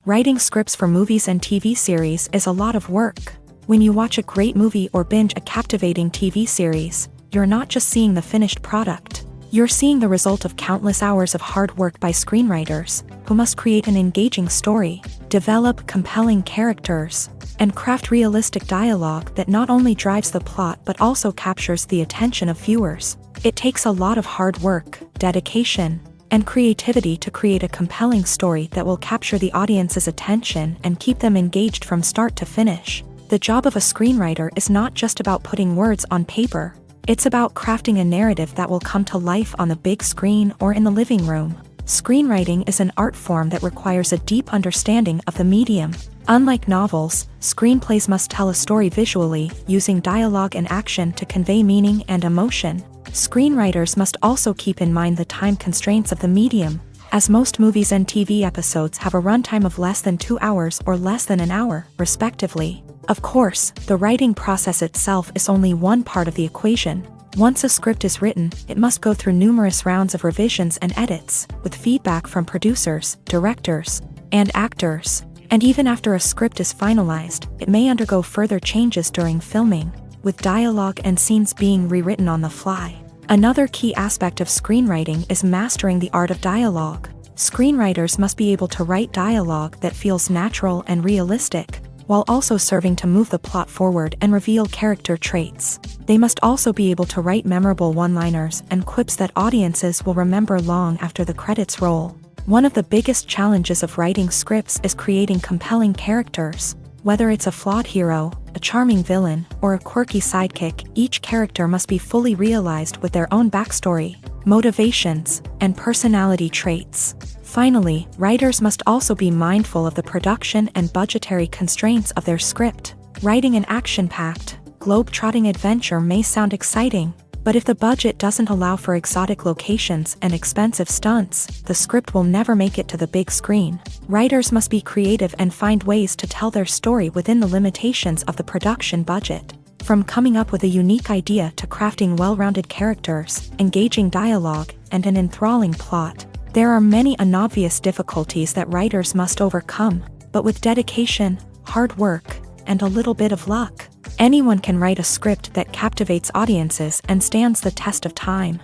Writing scripts for movies and TV series is a lot of work. When you watch a great movie or binge a captivating TV series, you're not just seeing the finished product. You're seeing the result of countless hours of hard work by screenwriters, who must create an engaging story, develop compelling characters, and craft realistic dialogue that not only drives the plot but also captures the attention of viewers. It takes a lot of hard work, dedication, and creativity to create a compelling story that will capture the audience's attention and keep them engaged from start to finish. The job of a screenwriter is not just about putting words on paper. It's about crafting a narrative that will come to life on the big screen or in the living room. Screenwriting is an art form that requires a deep understanding of the medium. Unlike novels, screenplays must tell a story visually, using dialogue and action to convey meaning and emotion. Screenwriters must also keep in mind the time constraints of the medium, as most movies and TV episodes have a runtime of less than 2 hours or less than an hour, respectively. Of course, the writing process itself is only one part of the equation. Once a script is written, it must go through numerous rounds of revisions and edits, with feedback from producers, directors, and actors. And even after a script is finalized, it may undergo further changes during filming, with dialogue and scenes being rewritten on the fly. Another key aspect of screenwriting is mastering the art of dialogue. Screenwriters must be able to write dialogue that feels natural and realistic, while also serving to move the plot forward and reveal character traits. They must also be able to write memorable one-liners and quips that audiences will remember long after the credits roll. One of the biggest challenges of writing scripts is creating compelling characters. Whether it's a flawed hero, a charming villain, or a quirky sidekick, each character must be fully realized with their own backstory, motivations, and personality traits. Finally, writers must also be mindful of the production and budgetary constraints of their script. Writing an action-packed, globe-trotting adventure may sound exciting, but if the budget doesn't allow for exotic locations and expensive stunts, the script will never make it to the big screen. Writers must be creative and find ways to tell their story within the limitations of the production budget. From coming up with a unique idea to crafting well-rounded characters, engaging dialogue, and an enthralling plot, there are many unobvious difficulties that writers must overcome, but with dedication, hard work, and a little bit of luck, anyone can write a script that captivates audiences and stands the test of time.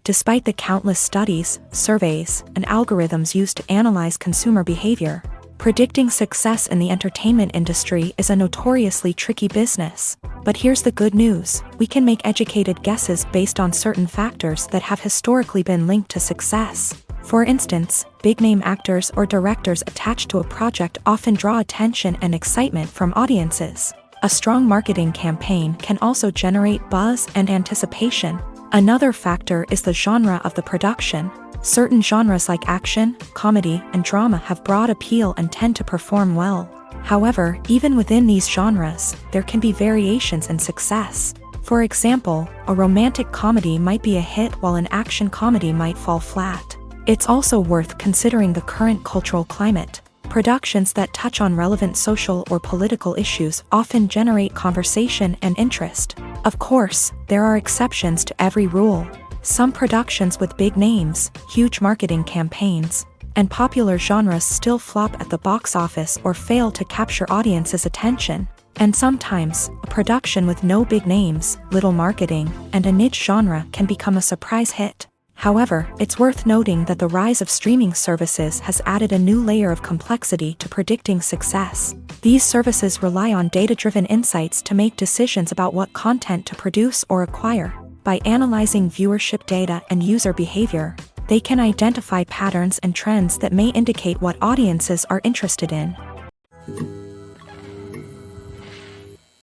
Despite the countless studies, surveys, and algorithms used to analyze consumer behavior, predicting success in the entertainment industry is a notoriously tricky business. But here's the good news: we can make educated guesses based on certain factors that have historically been linked to success. For instance, big-name actors or directors attached to a project often draw attention and excitement from audiences. A strong marketing campaign can also generate buzz and anticipation. Another factor is the genre of the production. Certain genres like action, comedy, and drama have broad appeal and tend to perform well. However, even within these genres, there can be variations in success. For example, a romantic comedy might be a hit while an action comedy might fall flat. It's also worth considering the current cultural climate. Productions that touch on relevant social or political issues often generate conversation and interest. Of course, there are exceptions to every rule. Some productions with big names, huge marketing campaigns, and popular genres still flop at the box office or fail to capture audiences' attention. And sometimes, a production with no big names, little marketing, and a niche genre can become a surprise hit. However, it's worth noting that the rise of streaming services has added a new layer of complexity to predicting success. These services rely on data-driven insights to make decisions about what content to produce or acquire. By analyzing viewership data and user behavior, they can identify patterns and trends that may indicate what audiences are interested in.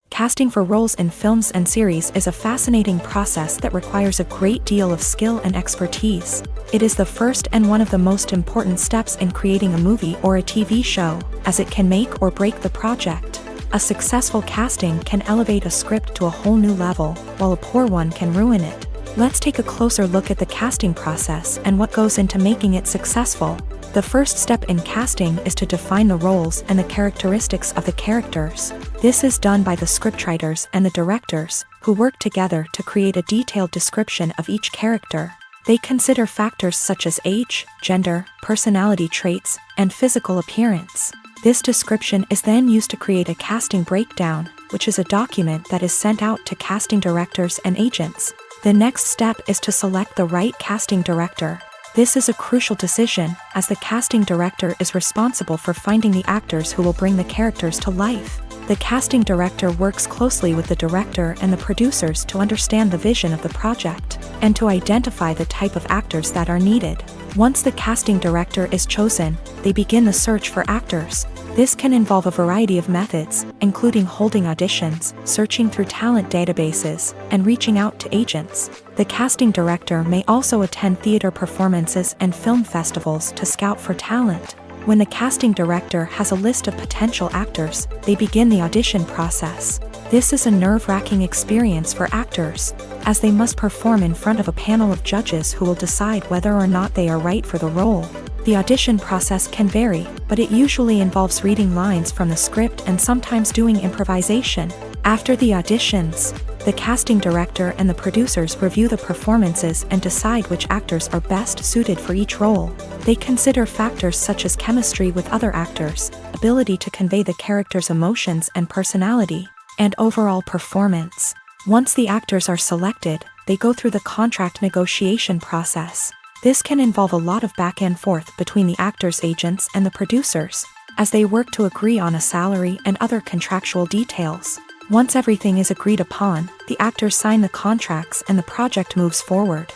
Casting for roles in films and series is a fascinating process that requires a great deal of skill and expertise. It is the first and one of the most important steps in creating a movie or a TV show, as it can make or break the project. A successful casting can elevate a script to a whole new level, while a poor one can ruin it. Let's take a closer look at the casting process and what goes into making it successful. The first step in casting is to define the roles and the characteristics of the characters. This is done by the scriptwriters and the directors, who work together to create a detailed description of each character. They consider factors such as age, gender, personality traits, and physical appearance. This description is then used to create a casting breakdown, which is a document that is sent out to casting directors and agents. The next step is to select the right casting director. This is a crucial decision, as the casting director is responsible for finding the actors who will bring the characters to life. The casting director works closely with the director and the producers to understand the vision of the project, and to identify the type of actors that are needed. Once the casting director is chosen, they begin the search for actors. This can involve a variety of methods, including holding auditions, searching through talent databases, and reaching out to agents. The casting director may also attend theater performances and film festivals to scout for talent. When the casting director has a list of potential actors, they begin the audition process. This is a nerve-wracking experience for actors, as they must perform in front of a panel of judges who will decide whether or not they are right for the role. The audition process can vary, but it usually involves reading lines from the script and sometimes doing improvisation. After the auditions, the casting director and the producers review the performances and decide which actors are best suited for each role. They consider factors such as chemistry with other actors, ability to convey the character's emotions and personality, and overall performance. Once the actors are selected, they go through the contract negotiation process. This can involve a lot of back and forth between the actors' agents and the producers, as they work to agree on a salary and other contractual details. Once everything is agreed upon, the actors sign the contracts and the project moves forward.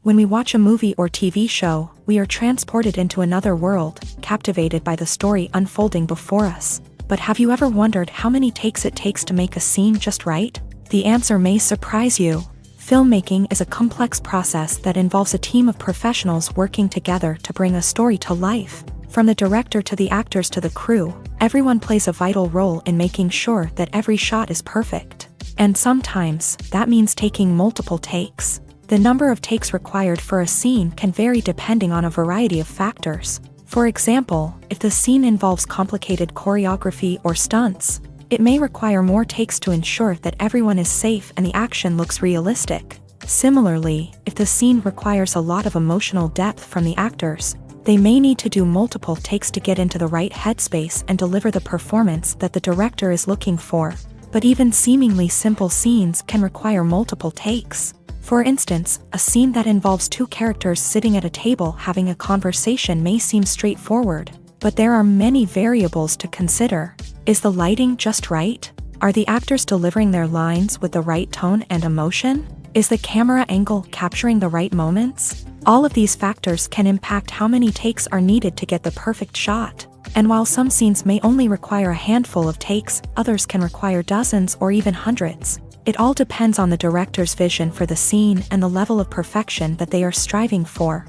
When we watch a movie or TV show, we are transported into another world, captivated by the story unfolding before us. But have you ever wondered how many takes it takes to make a scene just right? The answer may surprise you. Filmmaking is a complex process that involves a team of professionals working together to bring a story to life. From the director to the actors to the crew, everyone plays a vital role in making sure that every shot is perfect. And sometimes, that means taking multiple takes. The number of takes required for a scene can vary depending on a variety of factors. For example, if the scene involves complicated choreography or stunts, it may require more takes to ensure that everyone is safe and the action looks realistic. Similarly, if the scene requires a lot of emotional depth from the actors, they may need to do multiple takes to get into the right headspace and deliver the performance that the director is looking for. But even seemingly simple scenes can require multiple takes. For instance, a scene that involves two characters sitting at a table having a conversation may seem straightforward, but there are many variables to consider. Is the lighting just right? Are the actors delivering their lines with the right tone and emotion? Is the camera angle capturing the right moments? All of these factors can impact how many takes are needed to get the perfect shot. And while some scenes may only require a handful of takes, others can require dozens or even hundreds. It all depends on the director's vision for the scene and the level of perfection that they are striving for.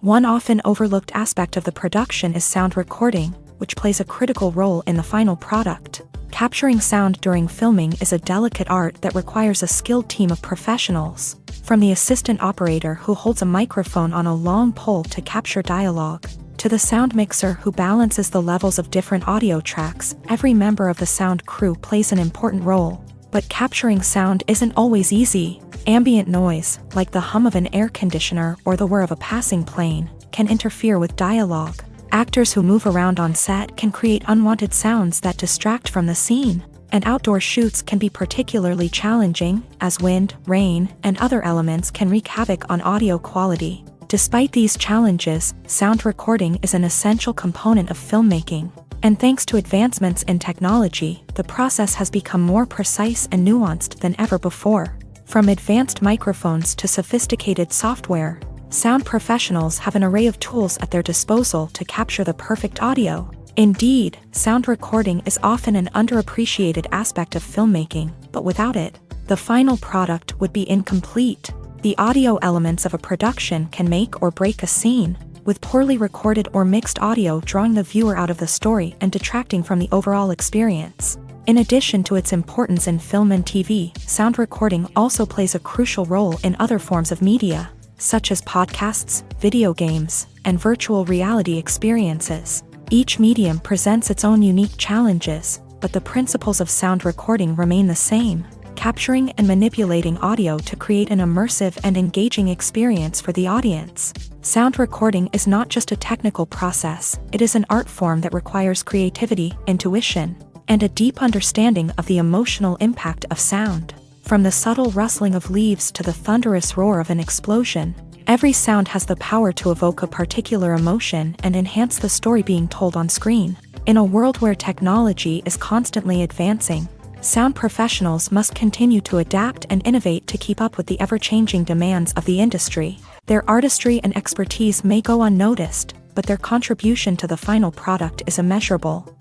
One often overlooked aspect of the production is sound recording, which plays a critical role in the final product. Capturing sound during filming is a delicate art that requires a skilled team of professionals. From the assistant operator who holds a microphone on a long pole to capture dialogue, to the sound mixer who balances the levels of different audio tracks, every member of the sound crew plays an important role. But capturing sound isn't always easy. Ambient noise, like the hum of an air conditioner or the whir of a passing plane, can interfere with dialogue. Actors who move around on set can create unwanted sounds that distract from the scene, and outdoor shoots can be particularly challenging, as wind, rain, and other elements can wreak havoc on audio quality. Despite these challenges, sound recording is an essential component of filmmaking, and thanks to advancements in technology, the process has become more precise and nuanced than ever before. From advanced microphones to sophisticated software, sound professionals have an array of tools at their disposal to capture the perfect audio. Indeed, sound recording is often an underappreciated aspect of filmmaking, but without it, the final product would be incomplete. The audio elements of a production can make or break a scene, with poorly recorded or mixed audio drawing the viewer out of the story and detracting from the overall experience. In addition to its importance in film and TV, sound recording also plays a crucial role in other forms of media, such as podcasts, video games, and virtual reality experiences. Each medium presents its own unique challenges, but the principles of sound recording remain the same, capturing and manipulating audio to create an immersive and engaging experience for the audience. Sound recording is not just a technical process, it is an art form that requires creativity, intuition, and a deep understanding of the emotional impact of sound. From the subtle rustling of leaves to the thunderous roar of an explosion, every sound has the power to evoke a particular emotion and enhance the story being told on screen. In a world where technology is constantly advancing, sound professionals must continue to adapt and innovate to keep up with the ever-changing demands of the industry. Their artistry and expertise may go unnoticed, but their contribution to the final product is immeasurable.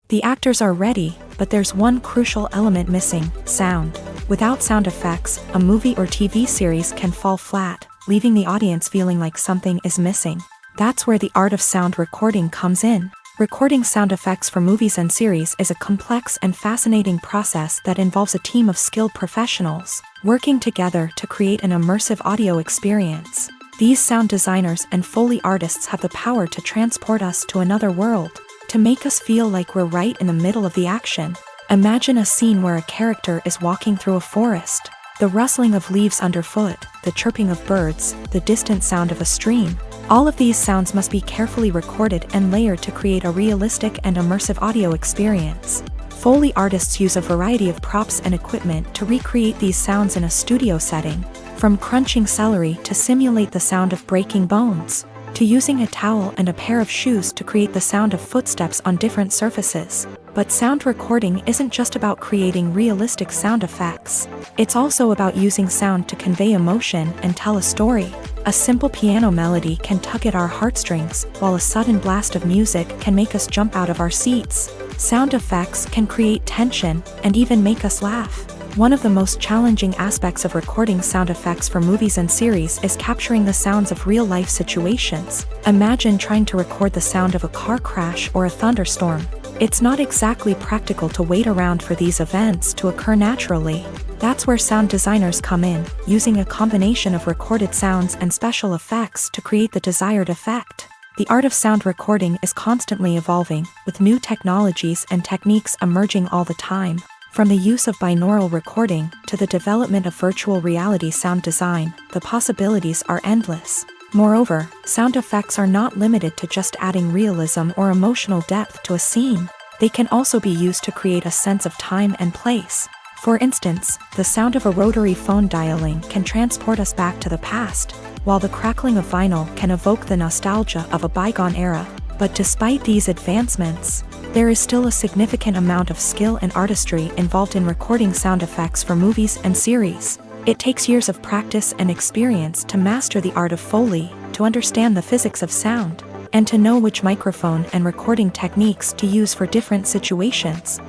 The actors are ready, but there's one crucial element missing: sound. Without sound effects, a movie or TV series can fall flat, leaving the audience feeling like something is missing. That's where the art of sound recording comes in. Recording sound effects for movies and series is a complex and fascinating process that involves a team of skilled professionals working together to create an immersive audio experience. These sound designers and Foley artists have the power to transport us to another world, to make us feel like we're right in the middle of the action. Imagine a scene where a character is walking through a forest. The rustling of leaves underfoot, the chirping of birds, the distant sound of a stream. All of these sounds must be carefully recorded and layered to create a realistic and immersive audio experience. Foley artists use a variety of props and equipment to recreate these sounds in a studio setting, from crunching celery to simulate the sound of breaking bones, to using a towel and a pair of shoes to create the sound of footsteps on different surfaces. But sound recording isn't just about creating realistic sound effects. It's also about using sound to convey emotion and tell a story. A simple piano melody can tug at our heartstrings, while a sudden blast of music can make us jump out of our seats. Sound effects can create tension and even make us laugh. One of the most challenging aspects of recording sound effects for movies and series is capturing the sounds of real-life situations. Imagine trying to record the sound of a car crash or a thunderstorm. It's not exactly practical to wait around for these events to occur naturally. That's where sound designers come in, using a combination of recorded sounds and special effects to create the desired effect. The art of sound recording is constantly evolving, with new technologies and techniques emerging all the time. From the use of binaural recording to the development of virtual reality sound design, the possibilities are endless. Moreover, sound effects are not limited to just adding realism or emotional depth to a scene. They can also be used to create a sense of time and place. For instance, the sound of a rotary phone dialing can transport us back to the past, while the crackling of vinyl can evoke the nostalgia of a bygone era. But despite these advancements, there is still a significant amount of skill and artistry involved in recording sound effects for movies and series. It takes years of practice and experience to master the art of Foley, to understand the physics of sound, and to know which microphone and recording techniques to use for different situations.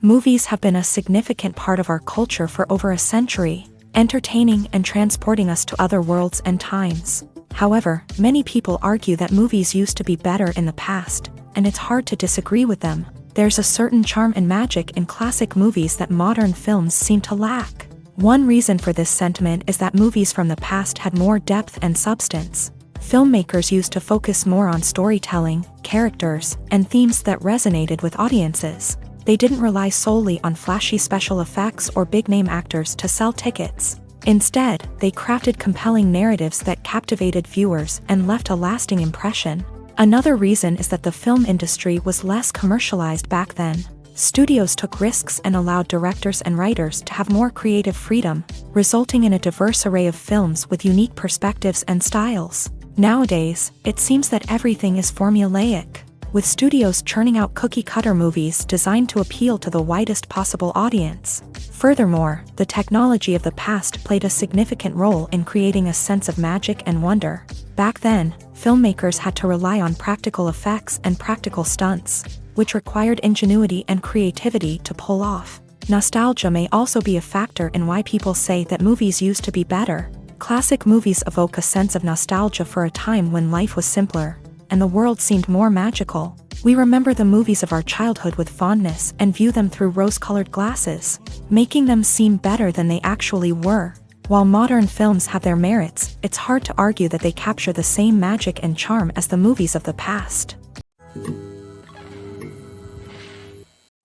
Movies have been a significant part of our culture for over a century, entertaining and transporting us to other worlds and times. However, many people argue that movies used to be better in the past, and it's hard to disagree with them. There's a certain charm and magic in classic movies that modern films seem to lack. One reason for this sentiment is that movies from the past had more depth and substance. Filmmakers used to focus more on storytelling, characters, and themes that resonated with audiences. They didn't rely solely on flashy special effects or big-name actors to sell tickets. Instead, they crafted compelling narratives that captivated viewers and left a lasting impression. Another reason is that the film industry was less commercialized back then. Studios took risks and allowed directors and writers to have more creative freedom, resulting in a diverse array of films with unique perspectives and styles. Nowadays, it seems that everything is formulaic, with studios churning out cookie-cutter movies designed to appeal to the widest possible audience. Furthermore, the technology of the past played a significant role in creating a sense of magic and wonder. Back then, filmmakers had to rely on practical effects and practical stunts, which required ingenuity and creativity to pull off. Nostalgia may also be a factor in why people say that movies used to be better. Classic movies evoke a sense of nostalgia for a time when life was simpler, and the world seemed more magical. We remember the movies of our childhood with fondness and view them through rose-colored glasses, making them seem better than they actually were. While modern films have their merits, it's hard to argue that they capture the same magic and charm as the movies of the past.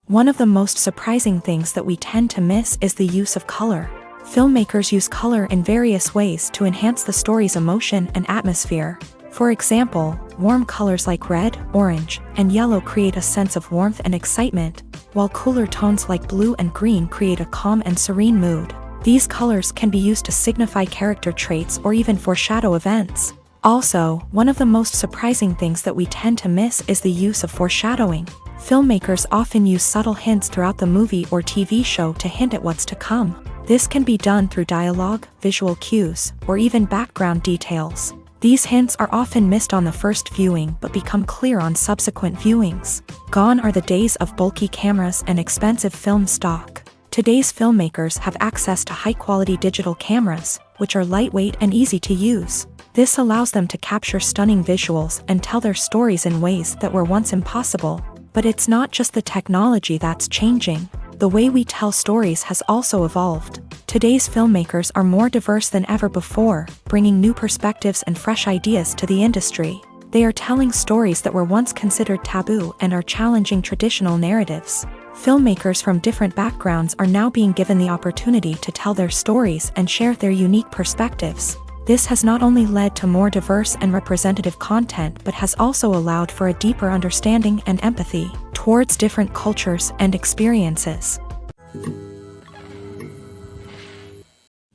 One of the most surprising things that we tend to miss is the use of color. Filmmakers use color in various ways to enhance the story's emotion and atmosphere. For example, warm colors like red, orange, and yellow create a sense of warmth and excitement, while cooler tones like blue and green create a calm and serene mood. These colors can be used to signify character traits or even foreshadow events. Also, one of the most surprising things that we tend to miss is the use of foreshadowing. Filmmakers often use subtle hints throughout the movie or TV show to hint at what's to come. This can be done through dialogue, visual cues, or even background details. These hints are often missed on the first viewing but become clear on subsequent viewings. Gone are the days of bulky cameras and expensive film stock. Today's filmmakers have access to high-quality digital cameras, which are lightweight and easy to use. This allows them to capture stunning visuals and tell their stories in ways that were once impossible. But it's not just the technology that's changing. The way we tell stories has also evolved. Today's filmmakers are more diverse than ever before, bringing new perspectives and fresh ideas to the industry. They are telling stories that were once considered taboo and are challenging traditional narratives. Filmmakers from different backgrounds are now being given the opportunity to tell their stories and share their unique perspectives. This has not only led to more diverse and representative content but has also allowed for a deeper understanding and empathy towards different cultures and experiences.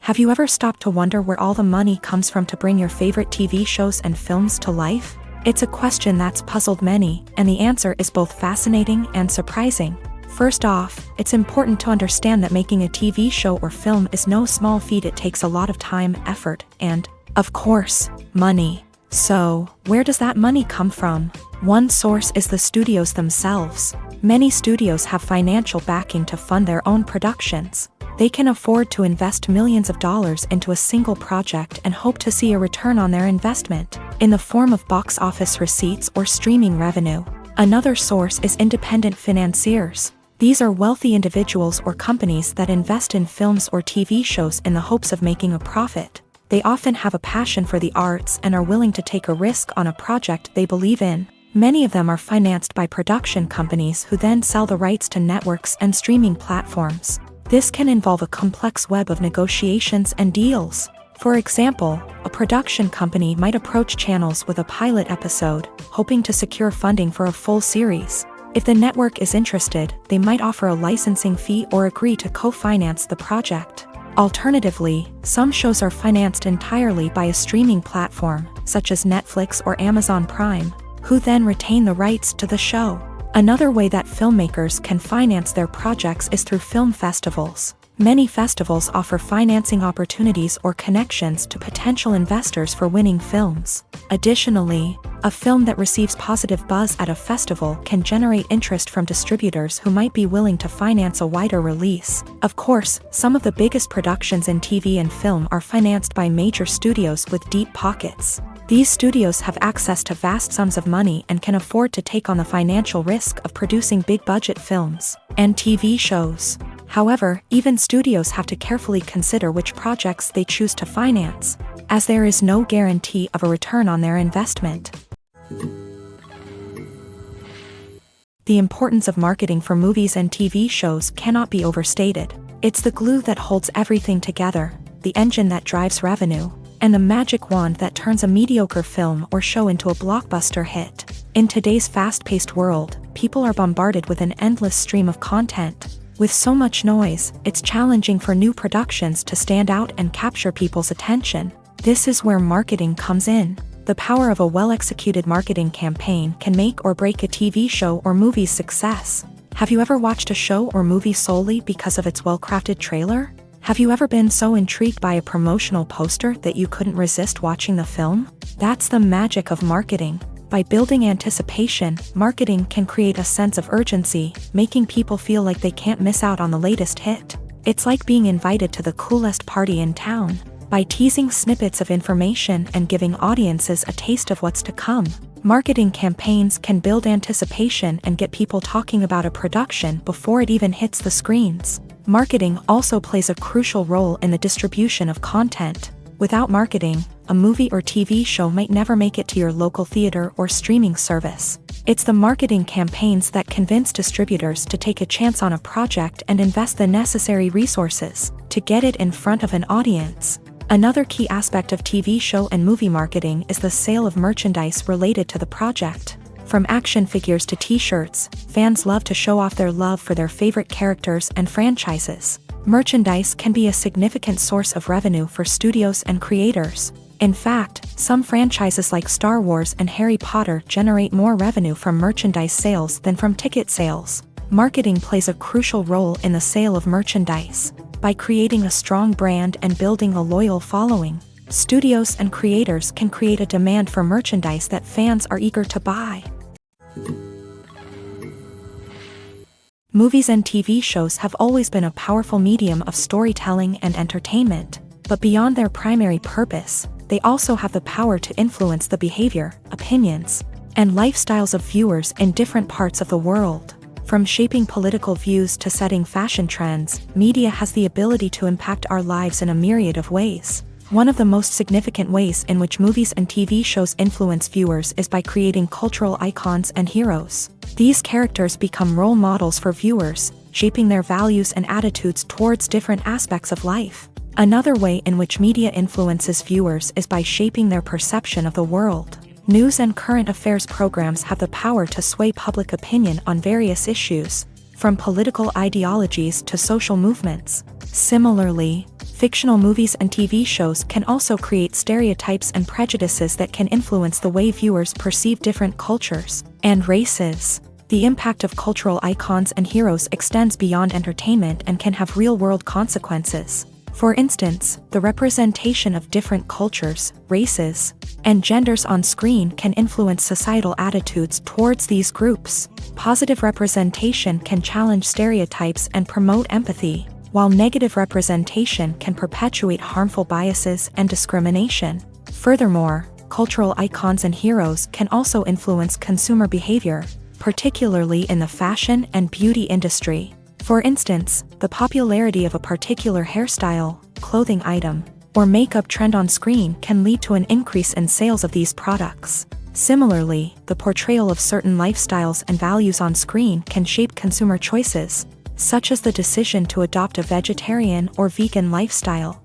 Have you ever stopped to wonder where all the money comes from to bring your favorite TV shows and films to life? It's a question that's puzzled many, and the answer is both fascinating and surprising. First off, it's important to understand that making a TV show or film is no small feat. It takes a lot of time, effort, and, of course, money. So, where does that money come from? One source is the studios themselves. Many studios have financial backing to fund their own productions. They can afford to invest millions of dollars into a single project and hope to see a return on their investment, in the form of box office receipts or streaming revenue. Another source is independent financiers. These are wealthy individuals or companies that invest in films or TV shows in the hopes of making a profit. They often have a passion for the arts and are willing to take a risk on a project they believe in. Many of them are financed by production companies who then sell the rights to networks and streaming platforms. This can involve a complex web of negotiations and deals. For example, a production company might approach channels with a pilot episode, hoping to secure funding for a full series. If the network is interested, they might offer a licensing fee or agree to co-finance the project. Alternatively, some shows are financed entirely by a streaming platform, such as Netflix or Amazon Prime, who then retain the rights to the show. Another way that filmmakers can finance their projects is through film festivals. Many festivals offer financing opportunities or connections to potential investors for winning films. Additionally, a film that receives positive buzz at a festival can generate interest from distributors who might be willing to finance a wider release. Of course, some of the biggest productions in TV and film are financed by major studios with deep pockets. These studios have access to vast sums of money and can afford to take on the financial risk of producing big-budget films and TV shows. However, even studios have to carefully consider which projects they choose to finance, as there is no guarantee of a return on their investment. The importance of marketing for movies and TV shows cannot be overstated. It's the glue that holds everything together, the engine that drives revenue, and the magic wand that turns a mediocre film or show into a blockbuster hit. In today's fast-paced world, people are bombarded with an endless stream of content. With so much noise, it's challenging for new productions to stand out and capture people's attention. This is where marketing comes in. The power of a well-executed marketing campaign can make or break a TV show or movie's success. Have you ever watched a show or movie solely because of its well-crafted trailer? Have you ever been so intrigued by a promotional poster that you couldn't resist watching the film? That's the magic of marketing. By building anticipation, marketing can create a sense of urgency, making people feel like they can't miss out on the latest hit. It's like being invited to the coolest party in town. By teasing snippets of information and giving audiences a taste of what's to come, marketing campaigns can build anticipation and get people talking about a production before it even hits the screens. Marketing also plays a crucial role in the distribution of content. Without marketing, a movie or TV show might never make it to your local theater or streaming service. It's the marketing campaigns that convince distributors to take a chance on a project and invest the necessary resources to get it in front of an audience. Another key aspect of TV show and movie marketing is the sale of merchandise related to the project. From action figures to t-shirts, fans love to show off their love for their favorite characters and franchises. Merchandise can be a significant source of revenue for studios and creators. In fact, some franchises like Star Wars and Harry Potter generate more revenue from merchandise sales than from ticket sales. Marketing plays a crucial role in the sale of merchandise. By creating a strong brand and building a loyal following, studios and creators can create a demand for merchandise that fans are eager to buy. Movies and TV shows have always been a powerful medium of storytelling and entertainment, but beyond their primary purpose, they also have the power to influence the behavior, opinions, and lifestyles of viewers in different parts of the world. From shaping political views to setting fashion trends, media has the ability to impact our lives in a myriad of ways. One of the most significant ways in which movies and TV shows influence viewers is by creating cultural icons and heroes. These characters become role models for viewers, shaping their values and attitudes towards different aspects of life. Another way in which media influences viewers is by shaping their perception of the world. News and current affairs programs have the power to sway public opinion on various issues, from political ideologies to social movements. Similarly, fictional movies and TV shows can also create stereotypes and prejudices that can influence the way viewers perceive different cultures and races. The impact of cultural icons and heroes extends beyond entertainment and can have real-world consequences. For instance, the representation of different cultures, races, and genders on screen can influence societal attitudes towards these groups. Positive representation can challenge stereotypes and promote empathy, while negative representation can perpetuate harmful biases and discrimination. Furthermore, cultural icons and heroes can also influence consumer behavior, particularly in the fashion and beauty industry. For instance, the popularity of a particular hairstyle, clothing item, or makeup trend on screen can lead to an increase in sales of these products. Similarly, the portrayal of certain lifestyles and values on screen can shape consumer choices, such as the decision to adopt a vegetarian or vegan lifestyle.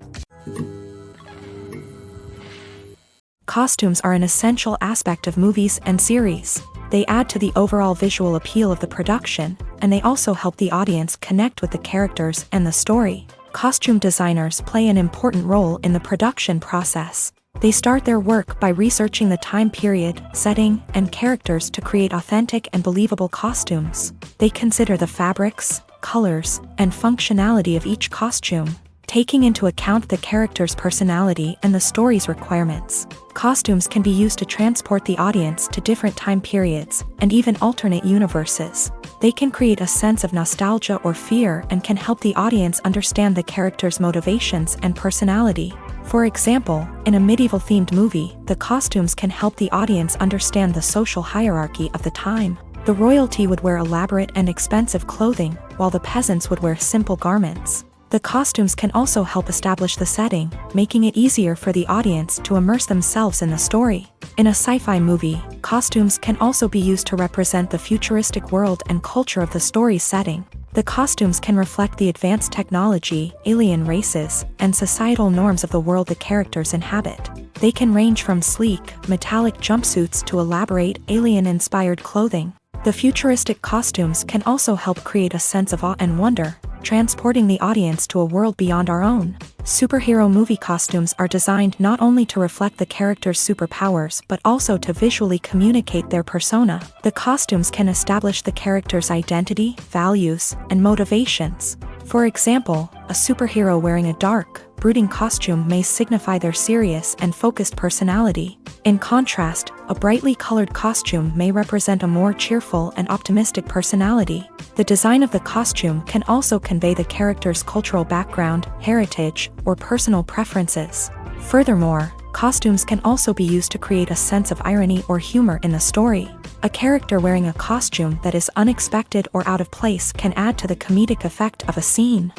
Costumes are an essential aspect of movies and series. They add to the overall visual appeal of the production, and they also help the audience connect with the characters and the story. Costume designers play an important role in the production process. They start their work by researching the time period, setting, and characters to create authentic and believable costumes. They consider the fabrics, colors, and functionality of each costume, taking into account the character's personality and the story's requirements. Costumes can be used to transport the audience to different time periods and even alternate universes. They can create a sense of nostalgia or fear and can help the audience understand the character's motivations and personality. For example, in a medieval-themed movie, the costumes can help the audience understand the social hierarchy of the time. The royalty would wear elaborate and expensive clothing, while the peasants would wear simple garments. The costumes can also help establish the setting, making it easier for the audience to immerse themselves in the story. In a sci-fi movie, costumes can also be used to represent the futuristic world and culture of the story's setting. The costumes can reflect the advanced technology, alien races, and societal norms of the world the characters inhabit. They can range from sleek, metallic jumpsuits to elaborate, alien-inspired clothing. The futuristic costumes can also help create a sense of awe and wonder, transporting the audience to a world beyond our own. Superhero movie costumes are designed not only to reflect the character's superpowers but also to visually communicate their persona. The costumes can establish the character's identity, values, and motivations. For example, a superhero wearing a dark, brooding costume may signify their serious and focused personality. In contrast, a brightly colored costume may represent a more cheerful and optimistic personality. The design of the costume can also convey the character's cultural background, heritage, or personal preferences. Furthermore, costumes can also be used to create a sense of irony or humor in the story. A character wearing a costume that is unexpected or out of place can add to the comedic effect of a scene.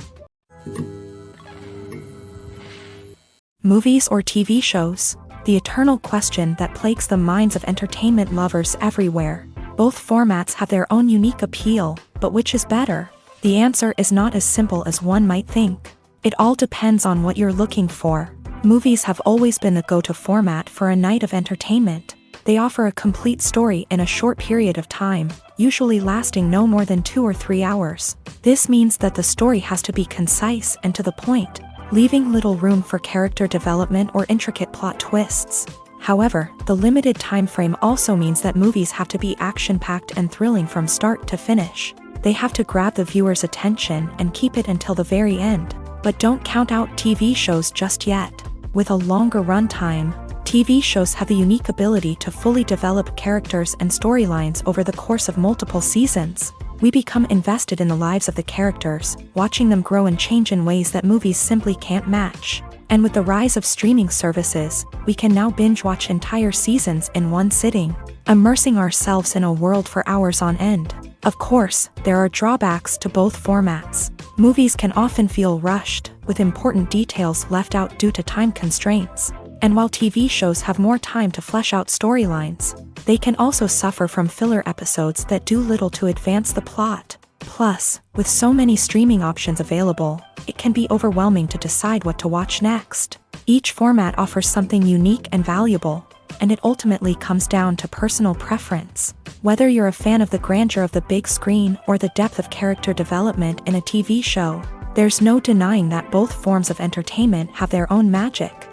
Movies or TV shows? The eternal question that plagues the minds of entertainment lovers everywhere. Both formats have their own unique appeal, but which is better? The answer is not as simple as one might think. It all depends on what you're looking for. Movies have always been the go-to format for a night of entertainment. They offer a complete story in a short period of time, usually lasting no more than 2 or 3 hours. This means that the story has to be concise and to the point, leaving little room for character development or intricate plot twists. However, the limited time frame also means that movies have to be action-packed and thrilling from start to finish. They have to grab the viewer's attention and keep it until the very end. But don't count out TV shows just yet. With a longer runtime, TV shows have the unique ability to fully develop characters and storylines over the course of multiple seasons. We become invested in the lives of the characters, watching them grow and change in ways that movies simply can't match. And with the rise of streaming services, we can now binge-watch entire seasons in one sitting, immersing ourselves in a world for hours on end. Of course, there are drawbacks to both formats. Movies can often feel rushed, with important details left out due to time constraints. And while TV shows have more time to flesh out storylines, they can also suffer from filler episodes that do little to advance the plot. Plus, with so many streaming options available, it can be overwhelming to decide what to watch next. Each format offers something unique and valuable, and it ultimately comes down to personal preference. Whether you're a fan of the grandeur of the big screen or the depth of character development in a TV show, there's no denying that both forms of entertainment have their own magic.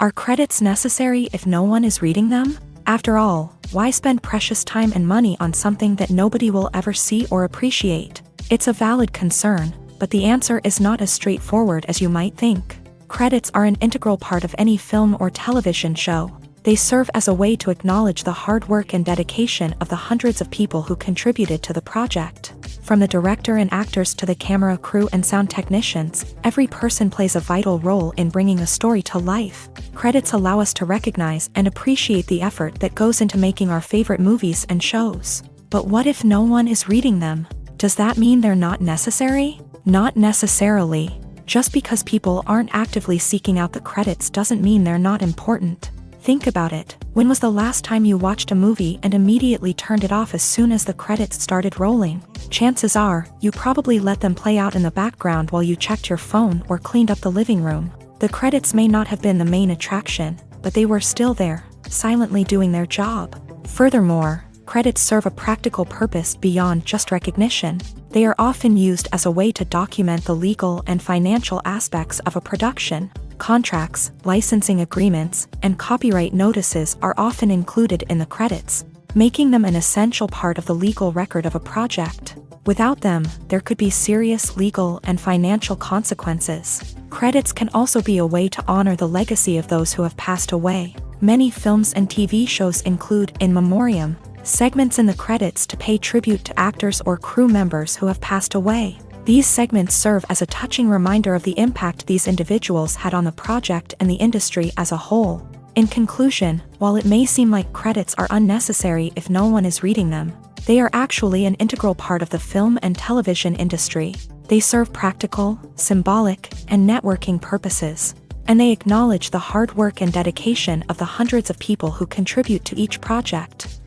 Are credits necessary if no one is reading them? After all, why spend precious time and money on something that nobody will ever see or appreciate? It's a valid concern, but the answer is not as straightforward as you might think. Credits are an integral part of any film or television show. They serve as a way to acknowledge the hard work and dedication of the hundreds of people who contributed to the project. From the director and actors to the camera crew and sound technicians, every person plays a vital role in bringing a story to life. Credits allow us to recognize and appreciate the effort that goes into making our favorite movies and shows. But what if no one is reading them? Does that mean they're not necessary? Not necessarily. Just because people aren't actively seeking out the credits doesn't mean they're not important. Think about it. When was the last time you watched a movie and immediately turned it off as soon as the credits started rolling? Chances are, you probably let them play out in the background while you checked your phone or cleaned up the living room. The credits may not have been the main attraction, but they were still there, silently doing their job. Furthermore, credits serve a practical purpose beyond just recognition. They are often used as a way to document the legal and financial aspects of a production. Contracts, licensing agreements, and copyright notices are often included in the credits, making them an essential part of the legal record of a project. Without them, there could be serious legal and financial consequences. Credits can also be a way to honor the legacy of those who have passed away. Many films and TV shows include in memoriam segments in the credits to pay tribute to actors or crew members who have passed away. These segments serve as a touching reminder of the impact these individuals had on the project and the industry as a whole. In conclusion, while it may seem like credits are unnecessary if no one is reading them, they are actually an integral part of the film and television industry. They serve practical, symbolic, and networking purposes, and they acknowledge the hard work and dedication of the hundreds of people who contribute to each project.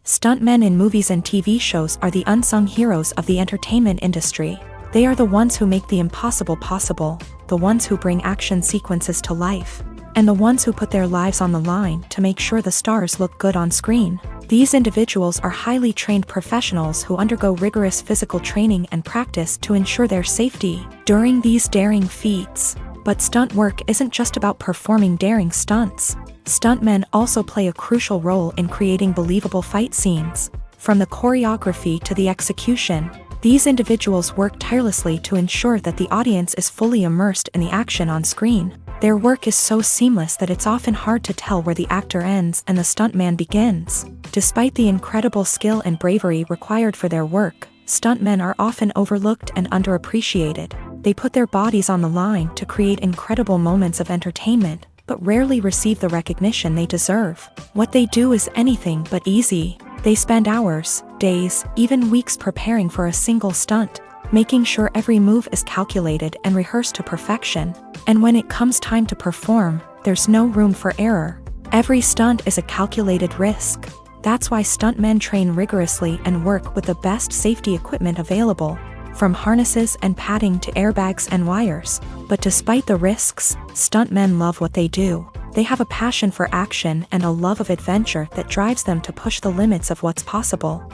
Stuntmen in movies and TV shows are the unsung heroes of the entertainment industry. They are the ones who make the impossible possible, the ones who bring action sequences to life, and the ones who put their lives on the line to make sure the stars look good on screen. These individuals are highly trained professionals who undergo rigorous physical training and practice to ensure their safety during these daring feats. But stunt work isn't just about performing daring stunts. Stuntmen also play a crucial role in creating believable fight scenes. From the choreography to the execution, these individuals work tirelessly to ensure that the audience is fully immersed in the action on screen. Their work is so seamless that it's often hard to tell where the actor ends and the stuntman begins. Despite the incredible skill and bravery required for their work, stuntmen are often overlooked and underappreciated. They put their bodies on the line to create incredible moments of entertainment, but rarely receive the recognition they deserve. What they do is anything but easy. They spend hours, days, even weeks preparing for a single stunt, making sure every move is calculated and rehearsed to perfection. And when it comes time to perform, there's no room for error. Every stunt is a calculated risk. That's why stuntmen train rigorously and work with the best safety equipment available, from harnesses and padding to airbags and wires. But despite the risks, stuntmen love what they do. They have a passion for action and a love of adventure that drives them to push the limits of what's possible.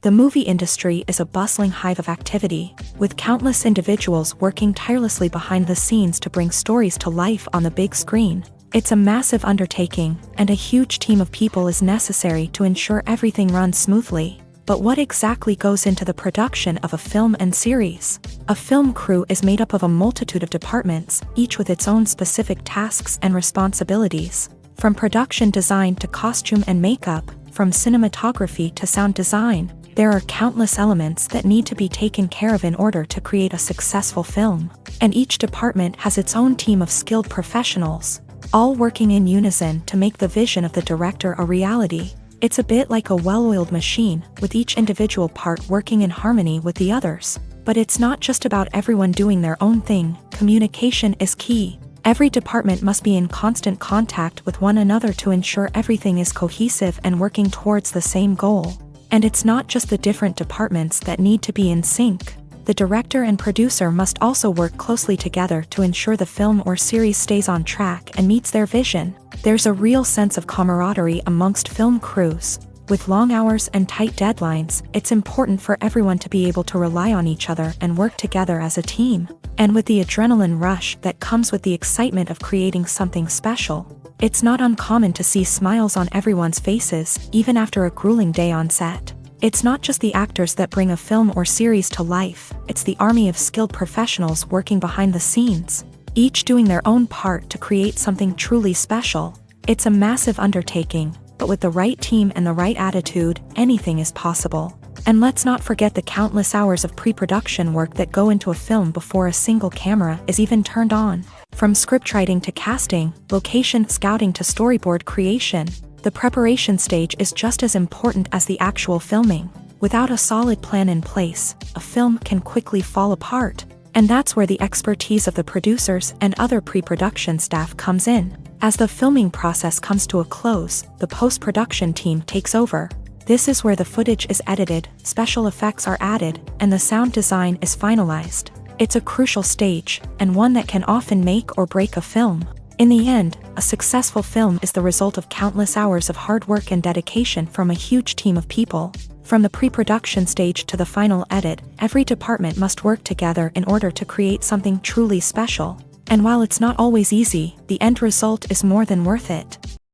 The movie industry is a bustling hive of activity, with countless individuals working tirelessly behind the scenes to bring stories to life on the big screen. It's a massive undertaking, and a huge team of people is necessary to ensure everything runs smoothly. But what exactly goes into the production of a film and series? A film crew is made up of a multitude of departments, each with its own specific tasks and responsibilities. From production design to costume and makeup, from cinematography to sound design, there are countless elements that need to be taken care of in order to create a successful film. And each department has its own team of skilled professionals, all working in unison to make the vision of the director a reality. It's a bit like a well-oiled machine, with each individual part working in harmony with the others. But it's not just about everyone doing their own thing. Communication is key. Every department must be in constant contact with one another to ensure everything is cohesive and working towards the same goal. And it's not just the different departments that need to be in sync. The director and producer must also work closely together to ensure the film or series stays on track and meets their vision. There's a real sense of camaraderie amongst film crews. With long hours and tight deadlines, it's important for everyone to be able to rely on each other and work together as a team. And with the adrenaline rush that comes with the excitement of creating something special, it's not uncommon to see smiles on everyone's faces, even after a grueling day on set. It's not just the actors that bring a film or series to life, it's the army of skilled professionals working behind the scenes, each doing their own part to create something truly special. It's a massive undertaking, but with the right team and the right attitude, anything is possible. And let's not forget the countless hours of pre-production work that go into a film before a single camera is even turned on. From scriptwriting to casting, location scouting to storyboard creation, the preparation stage is just as important as the actual filming. Without a solid plan in place, a film can quickly fall apart. And that's where the expertise of the producers and other pre-production staff comes in. As the filming process comes to a close, the post-production team takes over. This is where the footage is edited, special effects are added, and the sound design is finalized. It's a crucial stage, and one that can often make or break a film. In the end, a successful film is the result of countless hours of hard work and dedication from a huge team of people. From the pre-production stage to the final edit, every department must work together in order to create something truly special. And while it's not always easy, the end result is more than worth it.